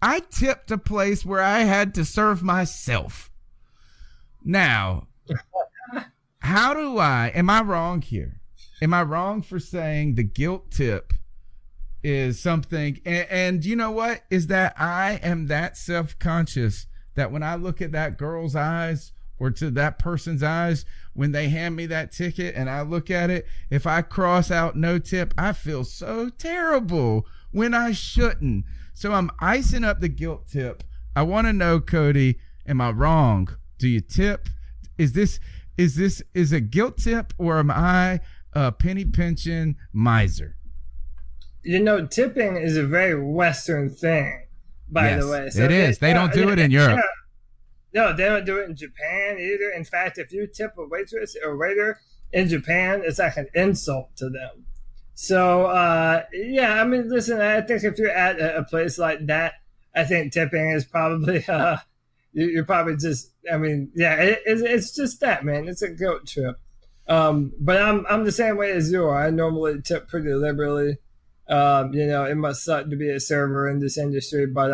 I tipped a place where I had to serve myself. Now, am I wrong here? Am I wrong for saying the guilt tip is something, and you know what, is that I am that self-conscious that when I look at that girl's eyes or to that person's eyes, when they hand me that ticket and I look at it, if I cross out no tip, I feel so terrible when I shouldn't. So I'm icing up the guilt tip. I want to know, Cody, am I wrong? Do you tip? Is a guilt tip, or am I a penny pinching miser?
Tipping is a very Western thing, by the way. So
it is. They don't do it in Europe.
No, they don't do it in Japan either. In fact, if you tip a waitress or waiter in Japan, it's like an insult to them. So, yeah, I mean, listen, I think if you're at a place like that, I think tipping is probably, you're probably just, I mean, yeah, it's just that, man. It's a guilt trip. But I'm the same way as you are. I normally tip pretty liberally. You know, it must suck to be a server in this industry, but,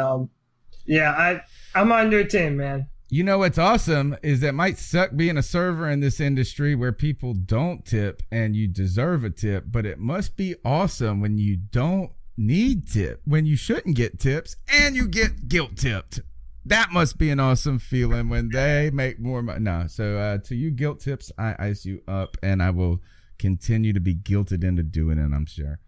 yeah, I'm on your team, man.
You know what's awesome is that might suck being a server in this industry where people don't tip and you deserve a tip, but it must be awesome when you don't need tip, when you shouldn't get tips and you get guilt tipped. That must be an awesome feeling when they make more money. No, so to you guilt tips, I ice you up, and I will continue to be guilted into doing it, I'm sure.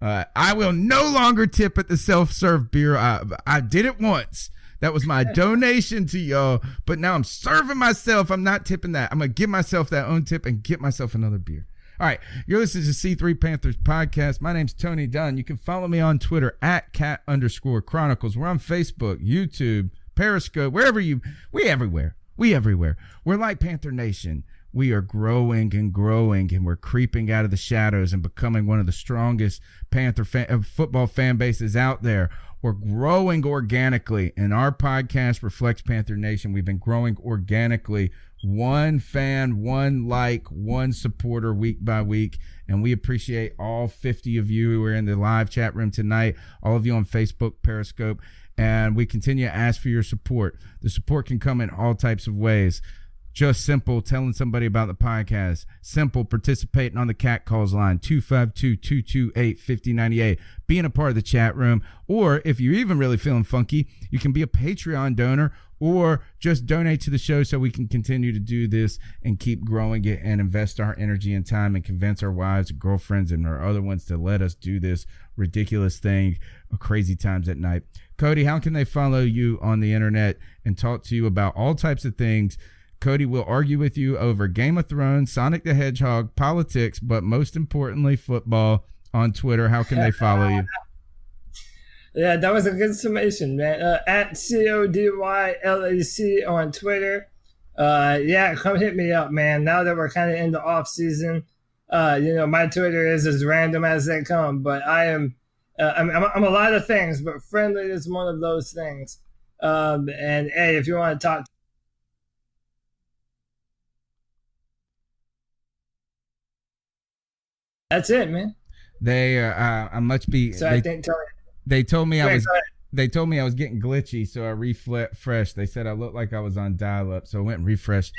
I will no longer tip at the self-serve beer. I did it once. That was my donation to y'all, but now I'm serving myself. I'm not tipping that. I'm going to give myself that own tip and get myself another beer. All right, you're listening to C3 Panthers Podcast. My name's Tony Dunn. You can follow me on Twitter at @cat_chronicles. We're on Facebook, YouTube, Periscope, wherever we everywhere. We everywhere. We're like Panther Nation. We are growing, and we're creeping out of the shadows and becoming one of the strongest Panther football fan bases out there. We're growing organically, and our podcast reflects Panther Nation. We've been growing organically, one fan, one like, one supporter week by week, and we appreciate all 50 of you who are in the live chat room tonight, all of you on Facebook, Periscope, and we continue to ask for your support. The support can come in all types of ways. Just simple, telling somebody about the podcast. Simple, participating on the Cat Calls line, 252-228-5098. Being a part of the chat room. Or if you're even really feeling funky, you can be a Patreon donor or just donate to the show so we can continue to do this and keep growing it and invest our energy and time and convince our wives, girlfriends, and our other ones to let us do this ridiculous thing, crazy times at night. Cody, how can they follow you on the internet and talk to you about all types of things? Cody will argue with you over Game of Thrones, Sonic the Hedgehog, politics, but most importantly, football on Twitter. How can they follow you?
Yeah, that was a good summation, man. At CODYLAC on Twitter. Yeah, come hit me up, man. Now that we're kind of in the off season, you know, my Twitter is as random as they come, but I'm a lot of things, but friendly is one of those things. And hey, if you want to talk, that's it, man.
They I must be.
So I think
they told me I was. They told me I was getting glitchy, so I refreshed. They said I looked like I was on dial-up, so I went and refreshed.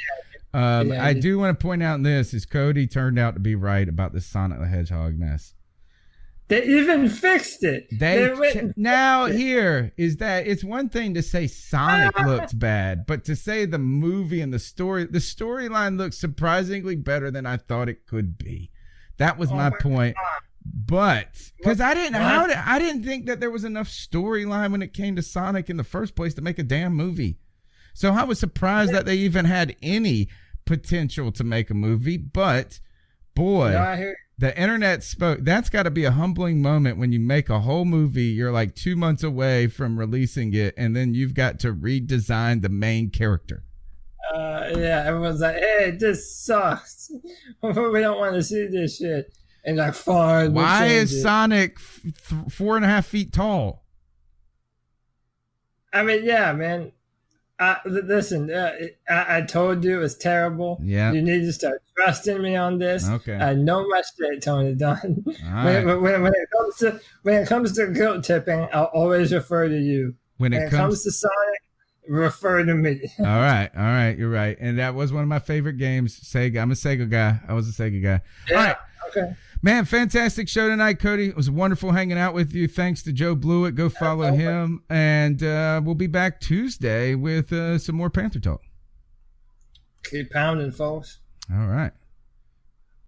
I do want to point out this is Cody turned out to be right about the Sonic the Hedgehog mess.
They even fixed it.
Now here is that it's one thing to say Sonic looks bad, but to say the movie and the storyline looks surprisingly better than I thought it could be. That was my point. But because I didn't think that there was enough storyline when it came to Sonic in the first place to make a damn movie. So I was surprised that they even had any potential to make a movie. But boy, the internet spoke. That's got to be a humbling moment when you make a whole movie. You're like 2 months away from releasing it, and then you've got to redesign the main character.
Yeah, everyone's like, hey, this sucks. We don't want to see this shit. And like, fine.
Why is Sonic 4.5 feet tall?
I mean, yeah, man. Listen, I told you it was terrible.
Yeah.
You need to start trusting me on this.
Okay.
I know my shit, Tony Dunn.
Right.
When it comes to guilt tipping, I'll always refer to you. When it comes to Sonic, refer to me.
All right, you're right. And that was one of my favorite games. Sega. I'm a Sega guy. I was a Sega guy.
Yeah,
all right.
Okay.
Man, fantastic show tonight, Cody. It was wonderful hanging out with you. Thanks to Joe Blewitt. Go follow him. And we'll be back Tuesday with some more Panther Talk.
Keep pounding, folks.
All right.